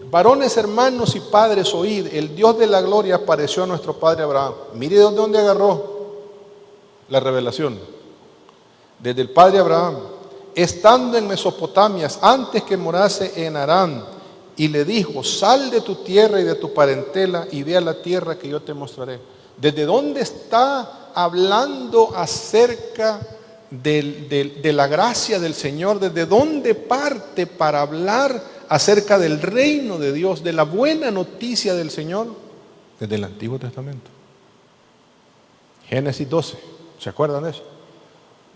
varones, hermanos y padres, oíd, el Dios de la gloria apareció a nuestro padre Abraham. Mire de dónde agarró la revelación. Desde el padre Abraham, estando en Mesopotamia, antes que morase en Harán, y le dijo, sal de tu tierra y de tu parentela y ve a la tierra que yo te mostraré. ¿Desde dónde está hablando acerca de la gracia del Señor? ¿Desde dónde parte para hablar acerca del reino de Dios, de la buena noticia del Señor? Desde el Antiguo Testamento. Génesis 12, ¿se acuerdan de eso?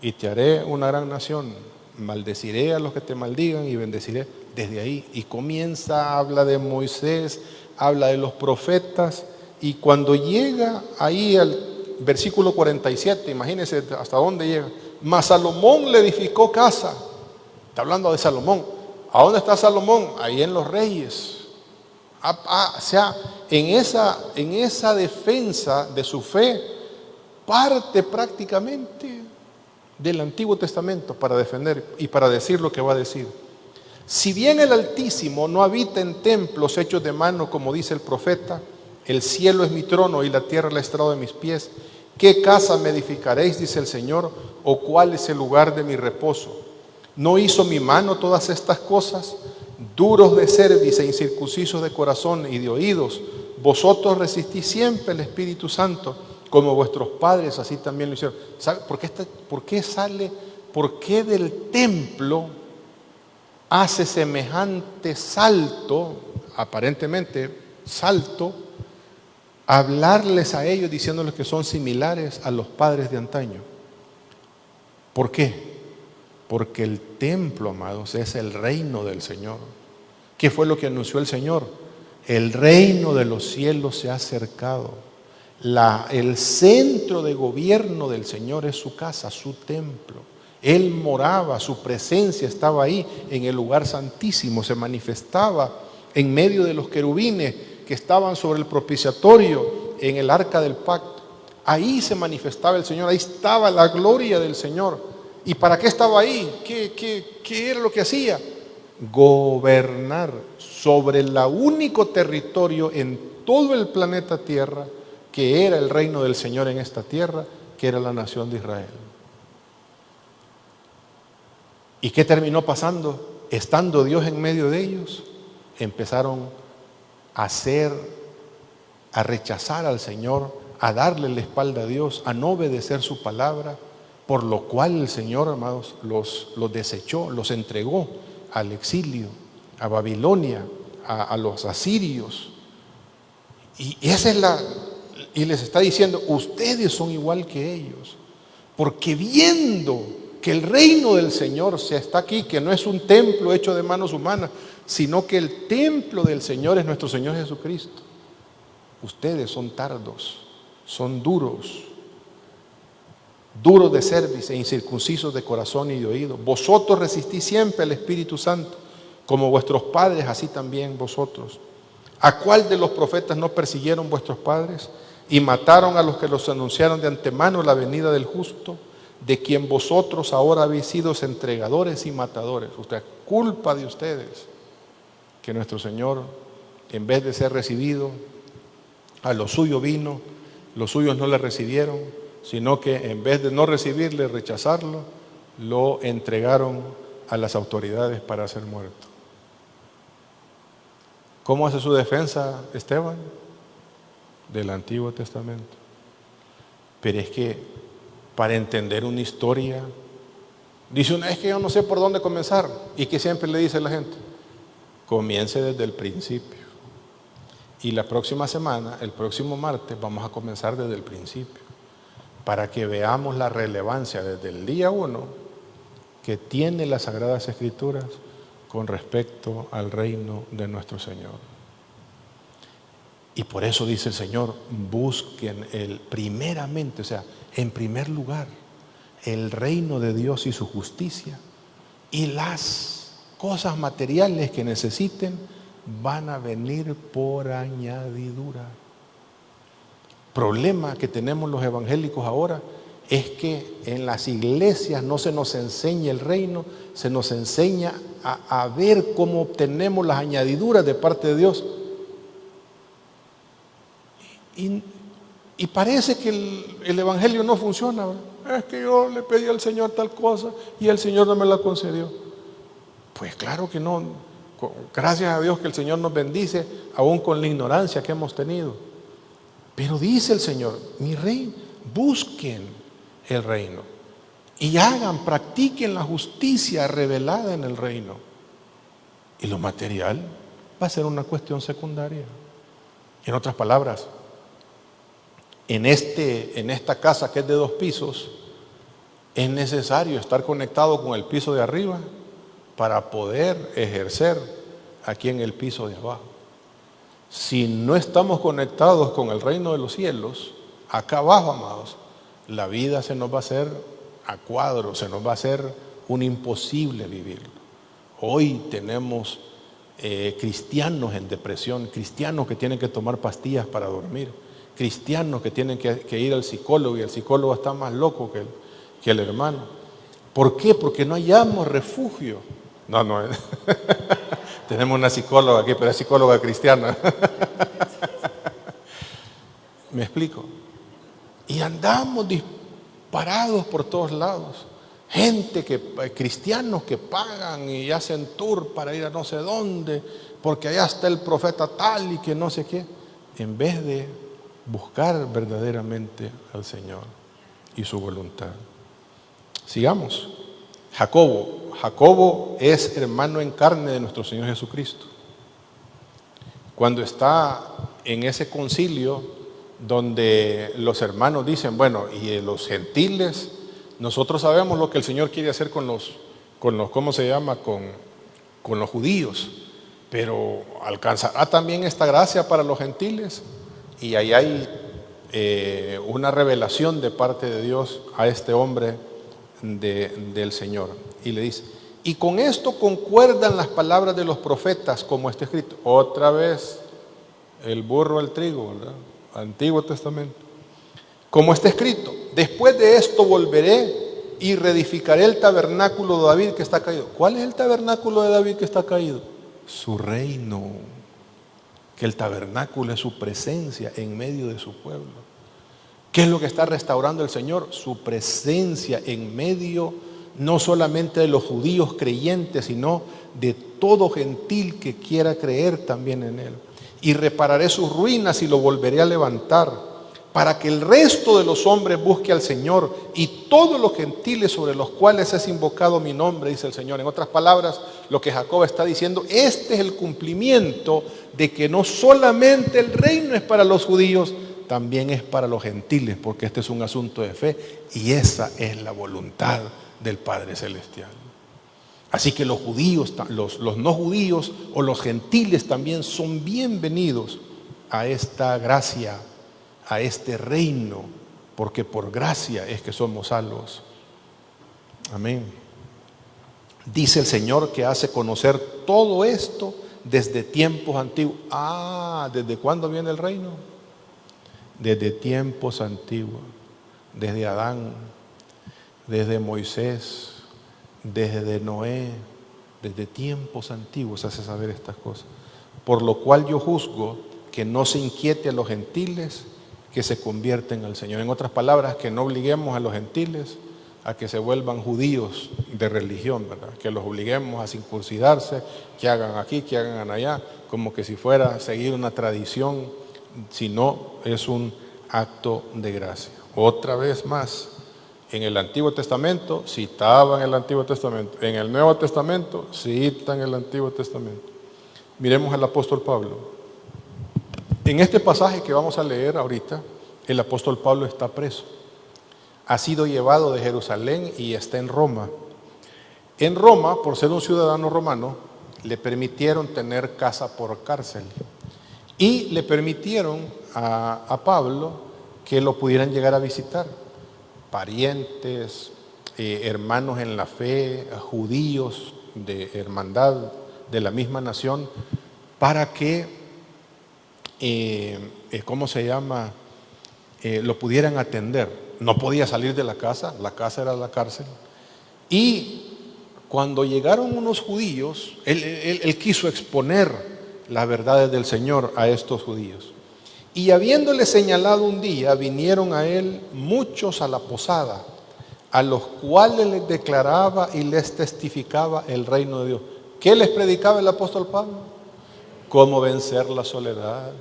Y te haré una gran nación, maldeciré a los que te maldigan y bendeciré. Desde ahí, y comienza, habla de Moisés, habla de los profetas, y cuando llega ahí al versículo 47, imagínense hasta dónde llega. Mas Salomón le edificó casa. Está hablando de Salomón. ¿A dónde está Salomón? Ahí en los reyes. O sea, en esa defensa de su fe, parte prácticamente del Antiguo Testamento para defender y para decir lo que va a decir. Si bien el Altísimo no habita en templos hechos de mano, como dice el profeta, el cielo es mi trono y la tierra el estrado de mis pies, ¿qué casa me edificaréis, dice el Señor, o cuál es el lugar de mi reposo? ¿No hizo mi mano todas estas cosas? Duros de cerviz e incircuncisos de corazón y de oídos, vosotros resistís siempre el Espíritu Santo, como vuestros padres así también lo hicieron. ¿Sabe por qué sale? ¿Por qué del templo hace semejante salto, aparentemente salto, a hablarles a ellos diciéndoles que son similares a los padres de antaño? ¿Por qué? Porque el templo, amados, es el reino del Señor. ¿Qué fue lo que anunció el Señor? El reino de los cielos se ha acercado. El centro de gobierno del Señor es su casa, su templo. Él moraba, su presencia estaba ahí en el lugar santísimo, se manifestaba en medio de los querubines que estaban sobre el propiciatorio en el arca del pacto. Ahí se manifestaba el Señor, ahí estaba la gloria del Señor. ¿Y para qué estaba ahí? ¿Qué era lo que hacía? Gobernar sobre el único territorio en todo el planeta Tierra que era el reino del Señor en esta tierra, que era la nación de Israel. ¿Y qué terminó pasando? Estando Dios en medio de ellos, empezaron a rechazar al Señor, a darle la espalda a Dios, a no obedecer su palabra, por lo cual el Señor, amados, los desechó, los entregó al exilio, a Babilonia, a los asirios. Y les está diciendo, ustedes son igual que ellos, porque viendo que el reino del Señor se está aquí, que no es un templo hecho de manos humanas, sino que el templo del Señor es nuestro Señor Jesucristo. Ustedes son tardos, son duros de cerviz e incircuncisos de corazón y de oído. Vosotros resistís siempre al Espíritu Santo, como vuestros padres, así también vosotros. ¿A cuál de los profetas no persiguieron vuestros padres y mataron a los que los anunciaron de antemano la venida del justo, de quien vosotros ahora habéis sido entregadores y matadores? Usted, culpa de ustedes que nuestro Señor, en vez de ser recibido, a lo suyo vino, los suyos no le recibieron, sino que en vez de no recibirle, rechazarlo, lo entregaron a las autoridades para ser muerto. ¿Cómo hace su defensa Esteban? Del Antiguo Testamento. Pero es que para entender una historia, dice una, es que yo no sé por dónde comenzar. ¿Y que siempre le dice a la gente? Comience desde el principio. Y la próxima semana, el próximo martes, vamos a comenzar desde el principio, para que veamos la relevancia desde el día 1 que tiene las Sagradas Escrituras con respecto al reino de nuestro Señor. Y por eso dice el Señor, busquen primeramente, o sea, en primer lugar, el reino de Dios y su justicia, y las cosas materiales que necesiten van a venir por añadidura. Problema que tenemos los evangélicos ahora es que en las iglesias no se nos enseña el reino, se nos enseña a ver cómo obtenemos las añadiduras de parte de Dios. Y parece que el evangelio no funciona, ¿verdad? Es que yo le pedí al Señor tal cosa y el Señor no me la concedió. Pues claro que no. Gracias a Dios que el Señor nos bendice, aún con la ignorancia que hemos tenido. Pero dice el Señor, mi rey, busquen el reino y practiquen la justicia revelada en el reino. Y lo material va a ser una cuestión secundaria. En otras palabras, en esta casa que es de 2 pisos, es necesario estar conectado con el piso de arriba para poder ejercer aquí en el piso de abajo. Si no estamos conectados con el reino de los cielos, acá abajo, amados, la vida se nos va a hacer a cuadro, se nos va a hacer un imposible vivirlo. Hoy tenemos cristianos en depresión, cristianos que tienen que tomar pastillas para dormir, cristianos que tienen que ir al psicólogo, y el psicólogo está más loco que el hermano. ¿Por qué? Porque no hallamos refugio. No, tenemos una psicóloga aquí, pero es psicóloga cristiana. ¿Me explico? Y andamos disparados por todos lados. Cristianos que pagan y hacen tour para ir a no sé dónde, porque allá está el profeta tal y que no sé qué, en vez de buscar verdaderamente al Señor y su voluntad. Sigamos. Jacobo es hermano en carne de nuestro Señor Jesucristo. Cuando está en ese concilio donde los hermanos dicen, bueno, y los gentiles, nosotros sabemos lo que el Señor quiere hacer con los ¿cómo se llama? Con los judíos, pero ¿alcanzará también esta gracia para los gentiles? Y ahí hay una revelación de parte de Dios a este hombre del Señor, y le dice, y con esto concuerdan las palabras de los profetas, como está escrito. Otra vez el burro al trigo, ¿verdad? Antiguo Testamento. Como está escrito, después de esto volveré y reedificaré el tabernáculo de David que está caído. ¿Cuál es el tabernáculo de David que está caído? Su reino. Que el tabernáculo es su presencia en medio de su pueblo. ¿Qué es lo que está restaurando el Señor? Su presencia en medio no solamente de los judíos creyentes, sino de todo gentil que quiera creer también en Él. Y repararé sus ruinas y lo volveré a levantar, para que el resto de los hombres busque al Señor, y todos los gentiles sobre los cuales es invocado mi nombre, dice el Señor. En otras palabras, lo que Jacob está diciendo, este es el cumplimiento de que no solamente el reino es para los judíos, también es para los gentiles, porque este es un asunto de fe, y esa es la voluntad del Padre Celestial. Así que los judíos, los no judíos o los gentiles también son bienvenidos a esta gracia, a este reino, porque por gracia es que somos salvos. Amén. Dice el Señor que hace conocer todo esto desde tiempos antiguos. ¿Desde cuándo viene el reino? Desde tiempos antiguos, desde Adán, desde Moisés, desde Noé, desde tiempos antiguos hace saber estas cosas. Por lo cual yo juzgo que no se inquiete a los gentiles que se convierten al Señor. En otras palabras, que no obliguemos a los gentiles a que se vuelvan judíos de religión, ¿verdad? Que los obliguemos a circuncidarse, que hagan aquí, que hagan allá, como que si fuera seguir una tradición, sino es un acto de gracia. Otra vez más, en el Antiguo Testamento citaba en el Antiguo Testamento, en el Nuevo Testamento cita en el Antiguo Testamento. Miremos al apóstol Pablo. En este pasaje que vamos a leer ahorita, el apóstol Pablo está preso. Ha sido llevado de Jerusalén y está en Roma. En Roma, por ser un ciudadano romano, le permitieron tener casa por cárcel. Y le permitieron a Pablo que lo pudieran llegar a visitar. Parientes, hermanos en la fe, judíos de hermandad de la misma nación, para que, lo pudieran atender. No podía salir de la casa era la cárcel. Y cuando llegaron unos judíos, él quiso exponer las verdades del Señor a estos judíos. Y habiéndole señalado un día, vinieron a él muchos a la posada, a los cuales les declaraba y les testificaba el reino de Dios. ¿Qué les predicaba el apóstol Pablo? Cómo vencer la soledad,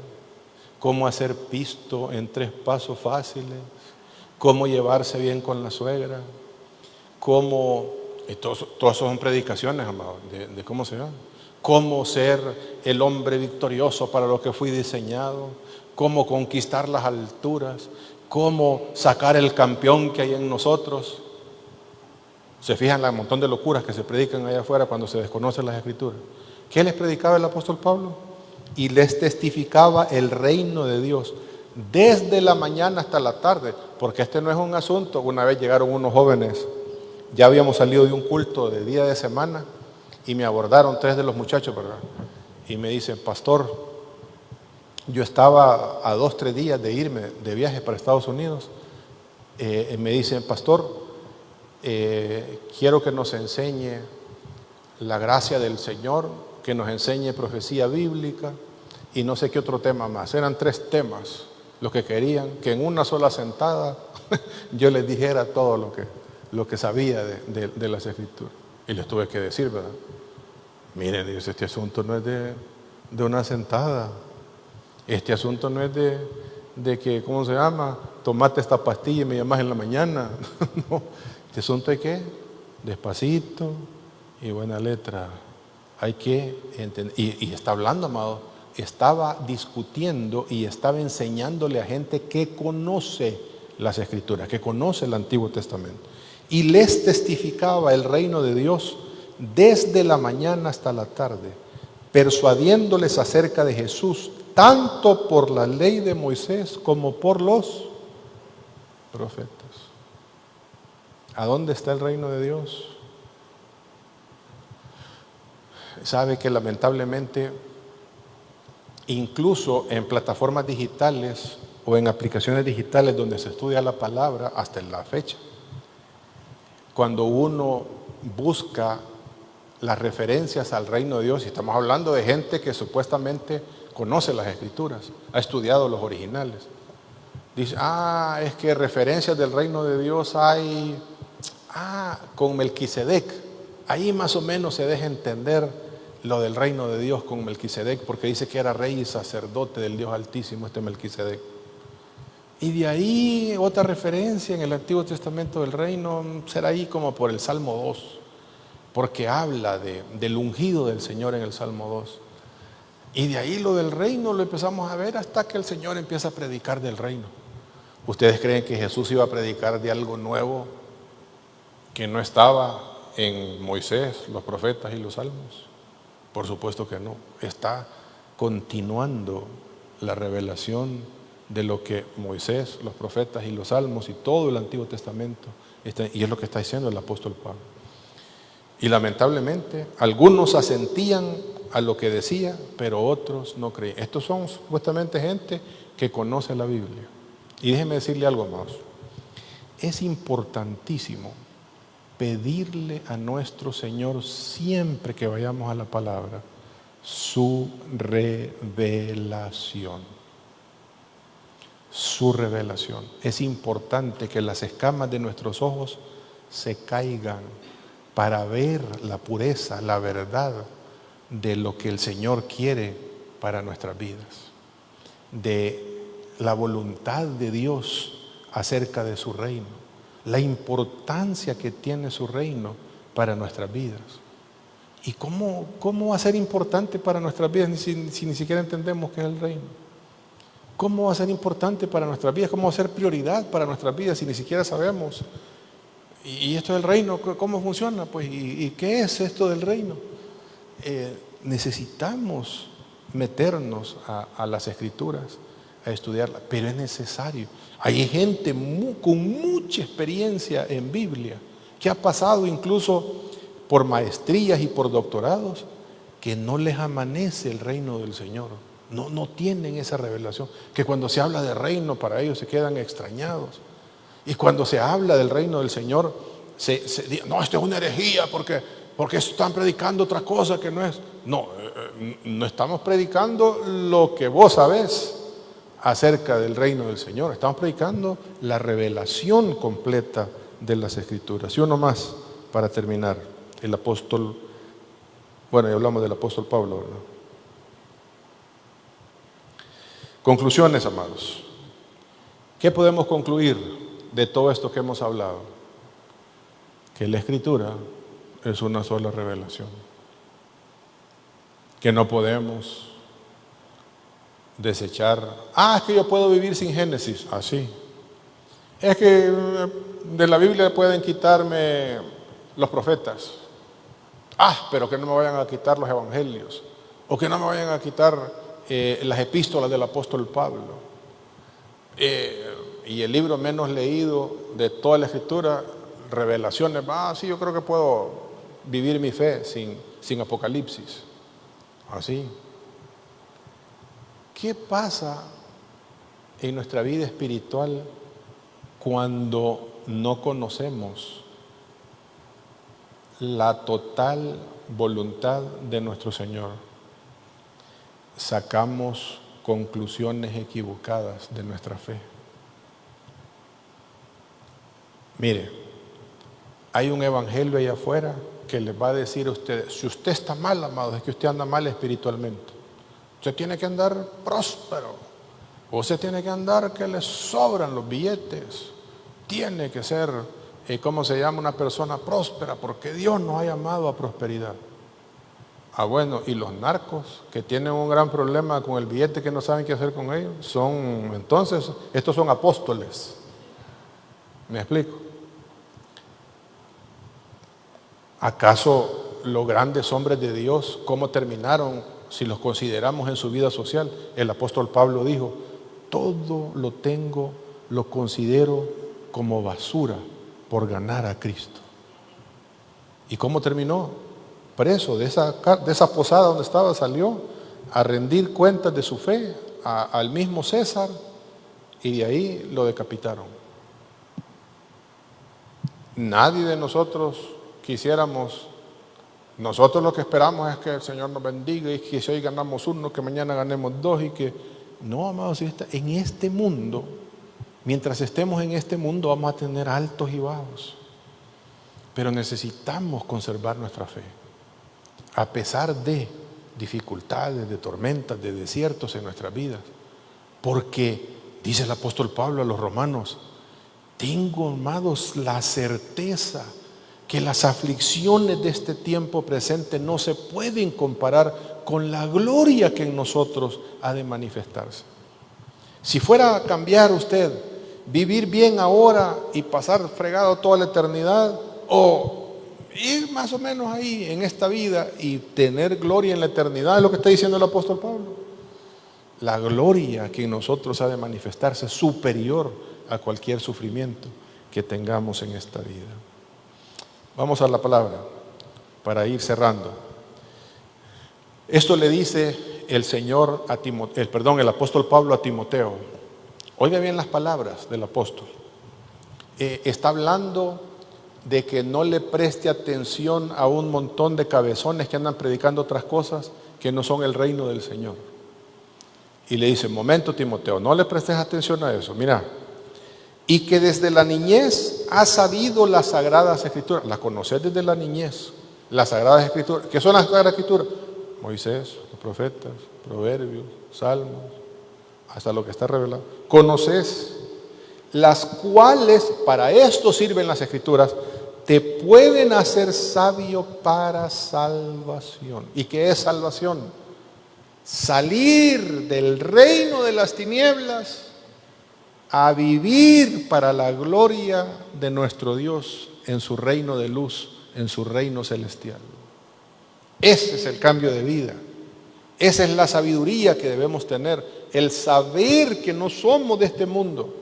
cómo hacer pisto en 3 pasos fáciles, cómo llevarse bien con la suegra, todas son predicaciones, amados, de cómo se llama, cómo ser el hombre victorioso para lo que fui diseñado, cómo conquistar las alturas, cómo sacar el campeón que hay en nosotros. Se fijan en el montón de locuras que se predican allá afuera cuando se desconocen las Escrituras. ¿Qué les predicaba el apóstol Pablo? Y les testificaba el reino de Dios desde la mañana hasta la tarde, porque este no es un asunto. Una vez llegaron unos jóvenes, ya habíamos salido de un culto de día de semana y me abordaron 3 de los muchachos, ¿verdad? Y me dicen: pastor, yo estaba a 2-3 días de irme de viaje para Estados Unidos. Me dicen: pastor, quiero que nos enseñe la gracia del Señor, que nos enseñe profecía bíblica y no sé qué otro tema más. Eran 3 temas los que querían, que en una sola sentada yo les dijera todo lo que sabía de las Escrituras. Y les tuve que decir, ¿verdad? Miren, Dios, este asunto no es de una sentada. Este asunto no es de que, ¿cómo se llama? Tomate esta pastilla y me llamas en la mañana. No, este asunto es que despacito y buena letra. Hay que entender. Y está hablando, amado, estaba discutiendo y estaba enseñándole a gente que conoce las Escrituras, que conoce el Antiguo Testamento. Y les testificaba el reino de Dios desde la mañana hasta la tarde, persuadiéndoles acerca de Jesús, tanto por la ley de Moisés como por los profetas. ¿A dónde está el reino de Dios? Sabe que lamentablemente, incluso en plataformas digitales o en aplicaciones digitales donde se estudia la palabra, hasta en la fecha, cuando uno busca las referencias al reino de Dios, y estamos hablando de gente que supuestamente conoce las Escrituras, ha estudiado los originales, dice: es que referencias del reino de Dios hay, con Melquisedec. Ahí más o menos se deja entender lo del reino de Dios con Melquisedec, porque dice que era rey y sacerdote del Dios Altísimo, este Melquisedec. Y de ahí otra referencia en el Antiguo Testamento del reino será ahí como por el Salmo 2, porque habla del ungido del Señor en el Salmo 2. Y de ahí lo del reino lo empezamos a ver hasta que el Señor empieza a predicar del reino. ¿Ustedes creen que Jesús iba a predicar de algo nuevo que no estaba en Moisés, los profetas y los salmos? Por supuesto que no. Está continuando la revelación de lo que Moisés, los profetas y los salmos y todo el Antiguo Testamento y es lo que está diciendo el apóstol Pablo. Y lamentablemente algunos asentían a lo que decía, pero otros no creían. Estos son supuestamente gente que conoce la Biblia. Y déjeme decirle algo más. Es importantísimo pedirle a nuestro Señor siempre que vayamos a la palabra su revelación. Su revelación. Es importante que las escamas de nuestros ojos se caigan para ver la pureza, la verdad de lo que el Señor quiere para nuestras vidas, de la voluntad de Dios acerca de su reino, la importancia que tiene su reino para nuestras vidas. ¿Y cómo va a ser importante para nuestras vidas si ni siquiera entendemos qué es el reino? ¿Cómo va a ser importante para nuestras vidas? ¿Cómo va a ser prioridad para nuestras vidas si ni siquiera sabemos? ¿Y esto del reino cómo funciona? Pues, ¿y qué es esto del reino? Necesitamos meternos a las Escrituras, a estudiarlas, pero es necesario. Hay gente con mucha experiencia en Biblia que ha pasado incluso por maestrías y por doctorados que no les amanece el reino del Señor. No tienen esa revelación, que cuando se habla de reino para ellos se quedan extrañados. Y cuando se habla del reino del Señor, no, esto es una herejía porque están predicando otra cosa que no es. No estamos predicando lo que vos sabés acerca del reino del Señor. Estamos predicando la revelación completa de las Escrituras. Y uno más para terminar. El apóstol, ya hablamos del apóstol Pablo, ¿verdad? Conclusiones, amados. ¿Qué podemos concluir de todo esto que hemos hablado? Que la Escritura es una sola revelación. Que no podemos desechar. Es que yo puedo vivir sin Génesis. Así. Es que de la Biblia pueden quitarme los profetas. Pero que no me vayan a quitar los evangelios. O que no me vayan a quitar las epístolas del apóstol Pablo. Y el libro menos leído de toda la escritura, Revelaciones. Sí, yo creo que puedo vivir mi fe sin Apocalipsis. Así. ¿Qué pasa en nuestra vida espiritual cuando no conocemos la total voluntad de nuestro Señor? Sacamos conclusiones equivocadas de nuestra fe. Mire, hay un evangelio allá afuera que les va a decir a ustedes: si usted está mal, amados, es que usted anda mal espiritualmente. Usted tiene que andar próspero, o usted tiene que andar que le sobran los billetes, tiene que ser, ¿cómo se llama? Una persona próspera, porque Dios nos ha llamado a prosperidad. Bueno, y los narcos que tienen un gran problema con el billete, que no saben qué hacer con ellos, entonces, estos son apóstoles. ¿Me explico? ¿Acaso los grandes hombres de Dios, cómo terminaron si los consideramos en su vida social? El apóstol Pablo dijo: todo lo considero como basura por ganar a Cristo. ¿Y cómo terminó? Preso de esa posada donde estaba, salió a rendir cuentas de su fe al mismo César, y de ahí lo decapitaron. Nadie de nosotros quisiéramos. Nosotros lo que esperamos es que el Señor nos bendiga, y que si hoy ganamos uno, que mañana ganemos dos, y que no, amados, en este mundo, mientras estemos en este mundo, vamos a tener altos y bajos, pero necesitamos conservar nuestra fe a pesar de dificultades, de tormentas, de desiertos en nuestras vidas, porque dice el apóstol Pablo a los romanos: tengo, amados, la certeza que las aflicciones de este tiempo presente no se pueden comparar con la gloria que en nosotros ha de manifestarse. Si fuera a cambiar usted, vivir bien ahora y pasar fregado toda la eternidad, o ir más o menos ahí en esta vida y tener gloria en la eternidad, es lo que está diciendo el apóstol Pablo. La gloria que en nosotros ha de manifestarse es superior a cualquier sufrimiento que tengamos en esta vida. Vamos a la palabra para ir cerrando. Esto le dice el apóstol Pablo a Timoteo. Oiga bien las palabras del apóstol. Está hablando de que no le preste atención a un montón de cabezones que andan predicando otras cosas que no son el reino del Señor. Y le dice: momento, Timoteo, no le prestes atención a eso. Mira, y que desde la niñez has sabido las Sagradas Escrituras. Las conoces desde la niñez, las Sagradas Escrituras. ¿Qué son las Sagradas Escrituras? Moisés, los profetas, Proverbios, Salmos, hasta lo que está revelado. Conoces, las cuales, para esto sirven las Escrituras, te pueden hacer sabio para salvación. ¿Y qué es salvación? Salir del reino de las tinieblas a vivir para la gloria de nuestro Dios en su reino de luz, en su reino celestial. Ese es el cambio de vida. Esa es la sabiduría que debemos tener, el saber que no somos de este mundo.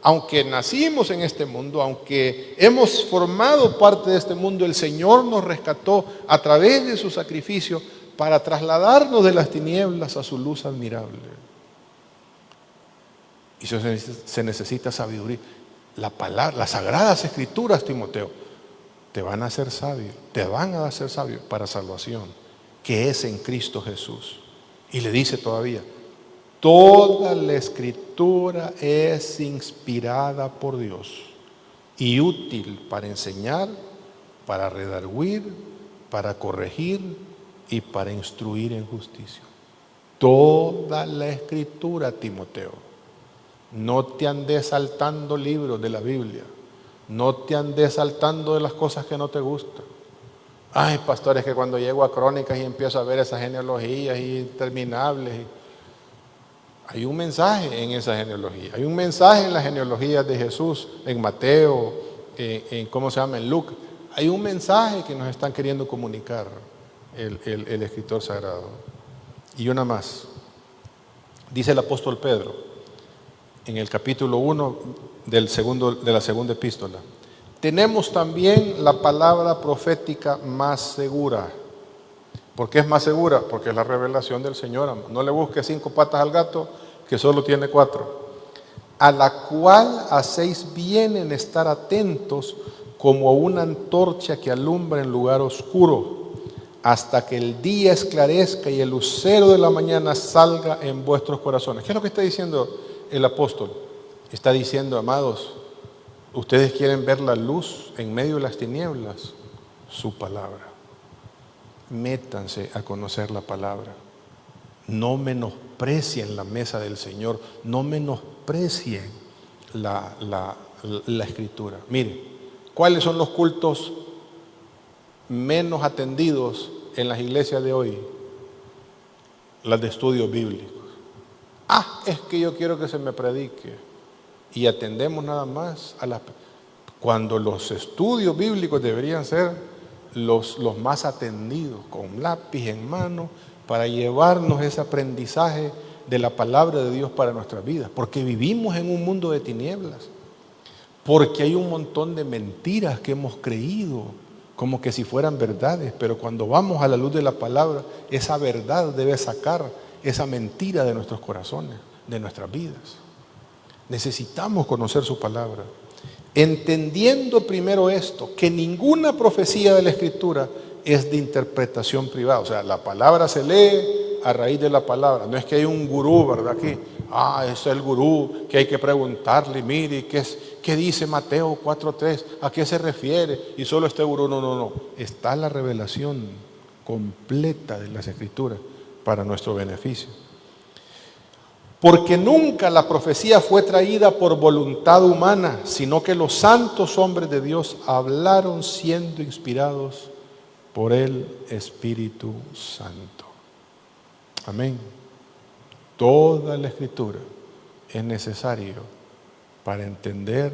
Aunque nacimos en este mundo, aunque hemos formado parte de este mundo, el Señor nos rescató a través de su sacrificio para trasladarnos de las tinieblas a su luz admirable. Y se necesita sabiduría. La palabra, las Sagradas Escrituras, Timoteo, te van a hacer sabio, para salvación, que es en Cristo Jesús. Y le dice todavía: toda la Escritura es inspirada por Dios y útil para enseñar, para redarguir, para corregir y para instruir en justicia. Toda la Escritura, Timoteo. No te andes saltando libros de la Biblia. No te andes saltando de las cosas que no te gustan. Ay, pastores, que cuando llego a Crónicas y empiezo a ver esas genealogías interminables, Hay un mensaje en esa genealogía. Hay un mensaje en la genealogía de Jesús, en Mateo, ¿cómo se llama? En Lucas. Hay un mensaje que nos están queriendo comunicar el escritor sagrado. Y una más. Dice el apóstol Pedro, en el capítulo 1 de la segunda epístola. Tenemos también la palabra profética más segura. ¿Por qué es más segura? Porque es la revelación del Señor, amor. No le busque 5 patas al gato, que solo tiene 4. A la cual hacéis bien en estar atentos como a una antorcha que alumbra en lugar oscuro, hasta que el día esclarezca y el lucero de la mañana salga en vuestros corazones. ¿Qué es lo que está diciendo el apóstol? Está diciendo, amados, ustedes quieren ver la luz en medio de las tinieblas, su palabra. Métanse a conocer la palabra. No menosprecien la mesa del Señor, no menosprecien la escritura. Miren, ¿cuáles son los cultos menos atendidos en las iglesias de hoy? Las de estudios bíblicos. Es que yo quiero que se me predique. Y atendemos nada más cuando los estudios bíblicos deberían ser los más atendidos, con lápiz en mano, para llevarnos ese aprendizaje de la palabra de Dios para nuestras vidas, porque vivimos en un mundo de tinieblas, porque hay un montón de mentiras que hemos creído, como que si fueran verdades, pero cuando vamos a la luz de la palabra, esa verdad debe sacar esa mentira de nuestros corazones, de nuestras vidas. Necesitamos conocer su palabra. Entendiendo primero esto, que ninguna profecía de la Escritura es de interpretación privada. O sea, la palabra se lee a raíz de la palabra. No es que hay un gurú, ¿verdad? Aquí, ese es el gurú que hay que preguntarle, mire, ¿qué dice Mateo 4:3? ¿A qué se refiere? Y solo este gurú, no. Está la revelación completa de las Escrituras para nuestro beneficio. Porque nunca la profecía fue traída por voluntad humana, sino que los santos hombres de Dios hablaron siendo inspirados por el Espíritu Santo. Amén. Toda la Escritura es necesario para entender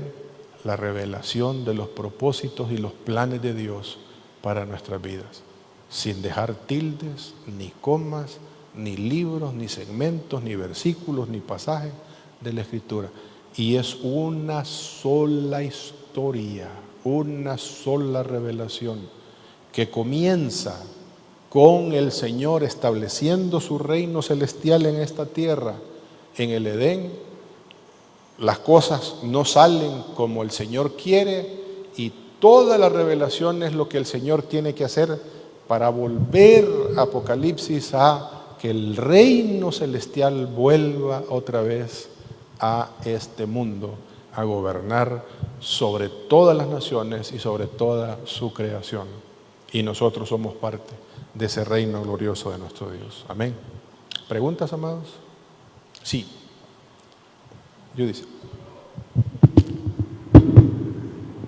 la revelación de los propósitos y los planes de Dios para nuestras vidas, sin dejar tildes, ni comas, ni libros, ni segmentos, ni versículos, ni pasajes de la Escritura. Y es una sola historia, una sola revelación que comienza con el Señor estableciendo su reino celestial en esta tierra, en el Edén. Las cosas no salen como el Señor quiere y toda la revelación es lo que el Señor tiene que hacer para volver, Apocalipsis, a que el reino celestial vuelva otra vez a este mundo, a gobernar sobre todas las naciones y sobre toda su creación. Y nosotros somos parte de ese reino glorioso de nuestro Dios. Amén. ¿Preguntas, amados? Sí. Judice.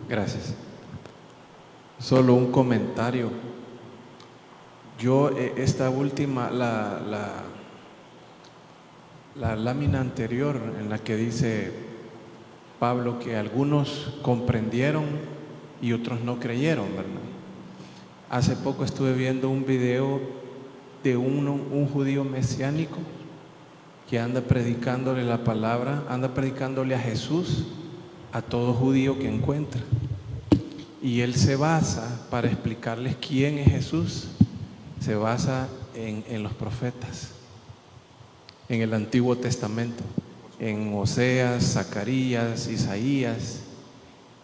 Gracias. Solo un comentario. Yo esta última, la lámina anterior en la que dice Pablo que algunos comprendieron y otros no creyeron, ¿verdad? Hace poco estuve viendo un video de un judío mesiánico que anda predicándole la palabra, anda predicándole a Jesús a todo judío que encuentra. Y él se basa, para explicarles quién es Jesús, se basa en los profetas, en el Antiguo Testamento, en Oseas, Zacarías, Isaías,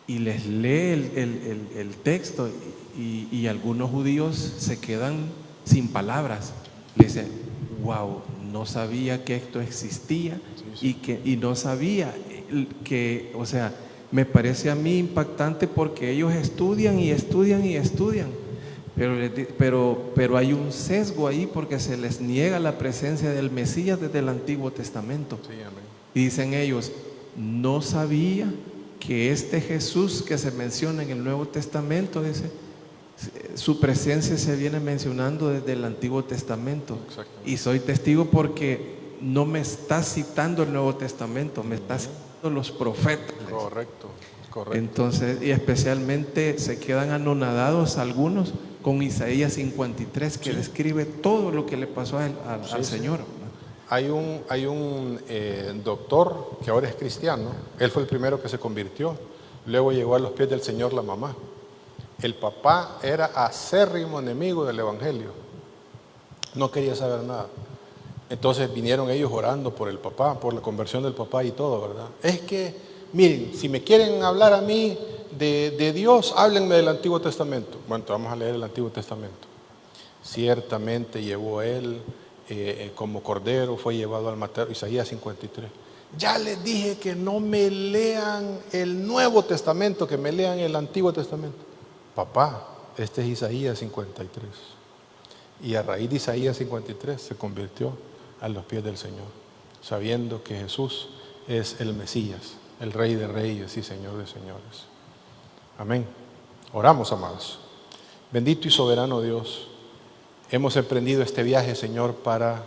y les lee el texto y algunos judíos se quedan sin palabras. Le dicen, wow, no sabía que esto existía. Y no sabía que, o sea, me parece a mí impactante porque ellos estudian y estudian y estudian. Pero hay un sesgo ahí porque se les niega la presencia del Mesías desde el Antiguo Testamento. Sí, amén. Y dicen ellos, no sabía que este Jesús que se menciona en el Nuevo Testamento, dice, su presencia se viene mencionando desde el Antiguo Testamento. Y soy testigo porque no me está citando el Nuevo Testamento, me está citando los profetas. Correcto, correcto. Entonces, y especialmente se quedan anonadados algunos con Isaías 53, que describe todo lo que le pasó al Señor. Hay un doctor que ahora es cristiano. Él fue el primero que se convirtió. Luego llegó a los pies del Señor la mamá. El papá era acérrimo enemigo del evangelio. No quería saber nada. Entonces vinieron ellos orando por el papá, por la conversión del papá y todo, ¿verdad? Es que, miren, si me quieren hablar a mí de Dios, háblenme del Antiguo Testamento. Bueno, vamos a leer el Antiguo Testamento. Ciertamente llevó él como cordero, fue llevado al matadero. Isaías 53. Ya les dije que no me lean el Nuevo Testamento, que me lean el Antiguo Testamento. Papá, este es Isaías 53. Y a raíz de Isaías 53 se convirtió a los pies del Señor, sabiendo que Jesús es el Mesías, el Rey de Reyes y Señor de Señores. Amén. Oramos, amados. Bendito y soberano Dios, hemos emprendido este viaje, Señor, para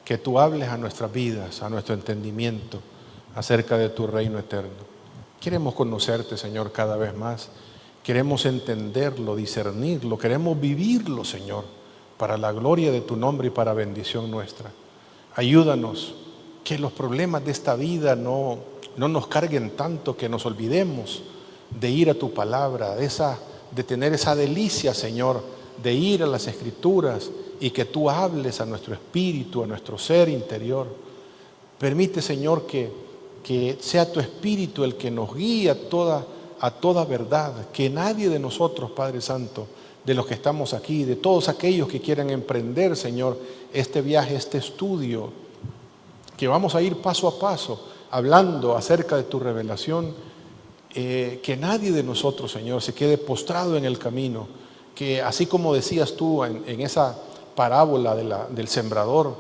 que tú hables a nuestras vidas, a nuestro entendimiento acerca de tu reino eterno. Queremos conocerte, Señor, cada vez más. Queremos entenderlo, discernirlo, queremos vivirlo, Señor, para la gloria de tu nombre y para bendición nuestra. Ayúdanos que los problemas de esta vida no nos carguen tanto que nos olvidemos de ir a tu palabra, de tener esa delicia, Señor, de ir a las Escrituras y que tú hables a nuestro espíritu, a nuestro ser interior. Permite, Señor, que sea tu espíritu el que nos guíe a toda verdad, que nadie de nosotros, Padre Santo, de los que estamos aquí, de todos aquellos que quieran emprender, Señor, este viaje, este estudio, que vamos a ir paso a paso, hablando acerca de tu revelación, que nadie de nosotros, Señor, se quede postrado en el camino, que así como decías tú en esa parábola del sembrador,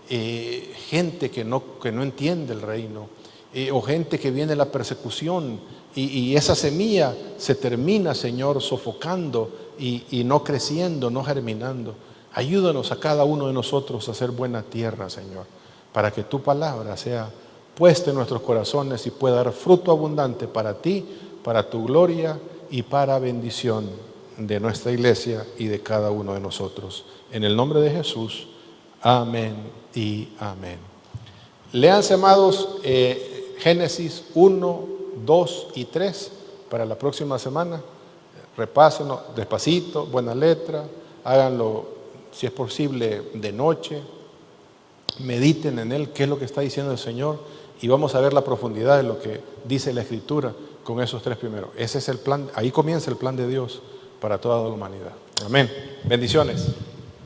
gente que no entiende el reino, o gente que viene la persecución, y esa semilla se termina, Señor, sofocando y no creciendo, no germinando. Ayúdanos a cada uno de nosotros a hacer buena tierra, Señor, para que tu palabra sea puesta en nuestros corazones y pueda dar fruto abundante para ti, para tu gloria y para bendición de nuestra iglesia y de cada uno de nosotros. En el nombre de Jesús, amén y amén. Léanse, amados, Génesis 1, 2 y 3 para la próxima semana. Repásenlo despacito, buena letra, háganlo si es posible de noche, mediten en él, qué es lo que está diciendo el Señor, y vamos a ver la profundidad de lo que dice la Escritura con esos tres primeros. Ese es el plan, ahí comienza el plan de Dios para toda la humanidad. Amén. Bendiciones.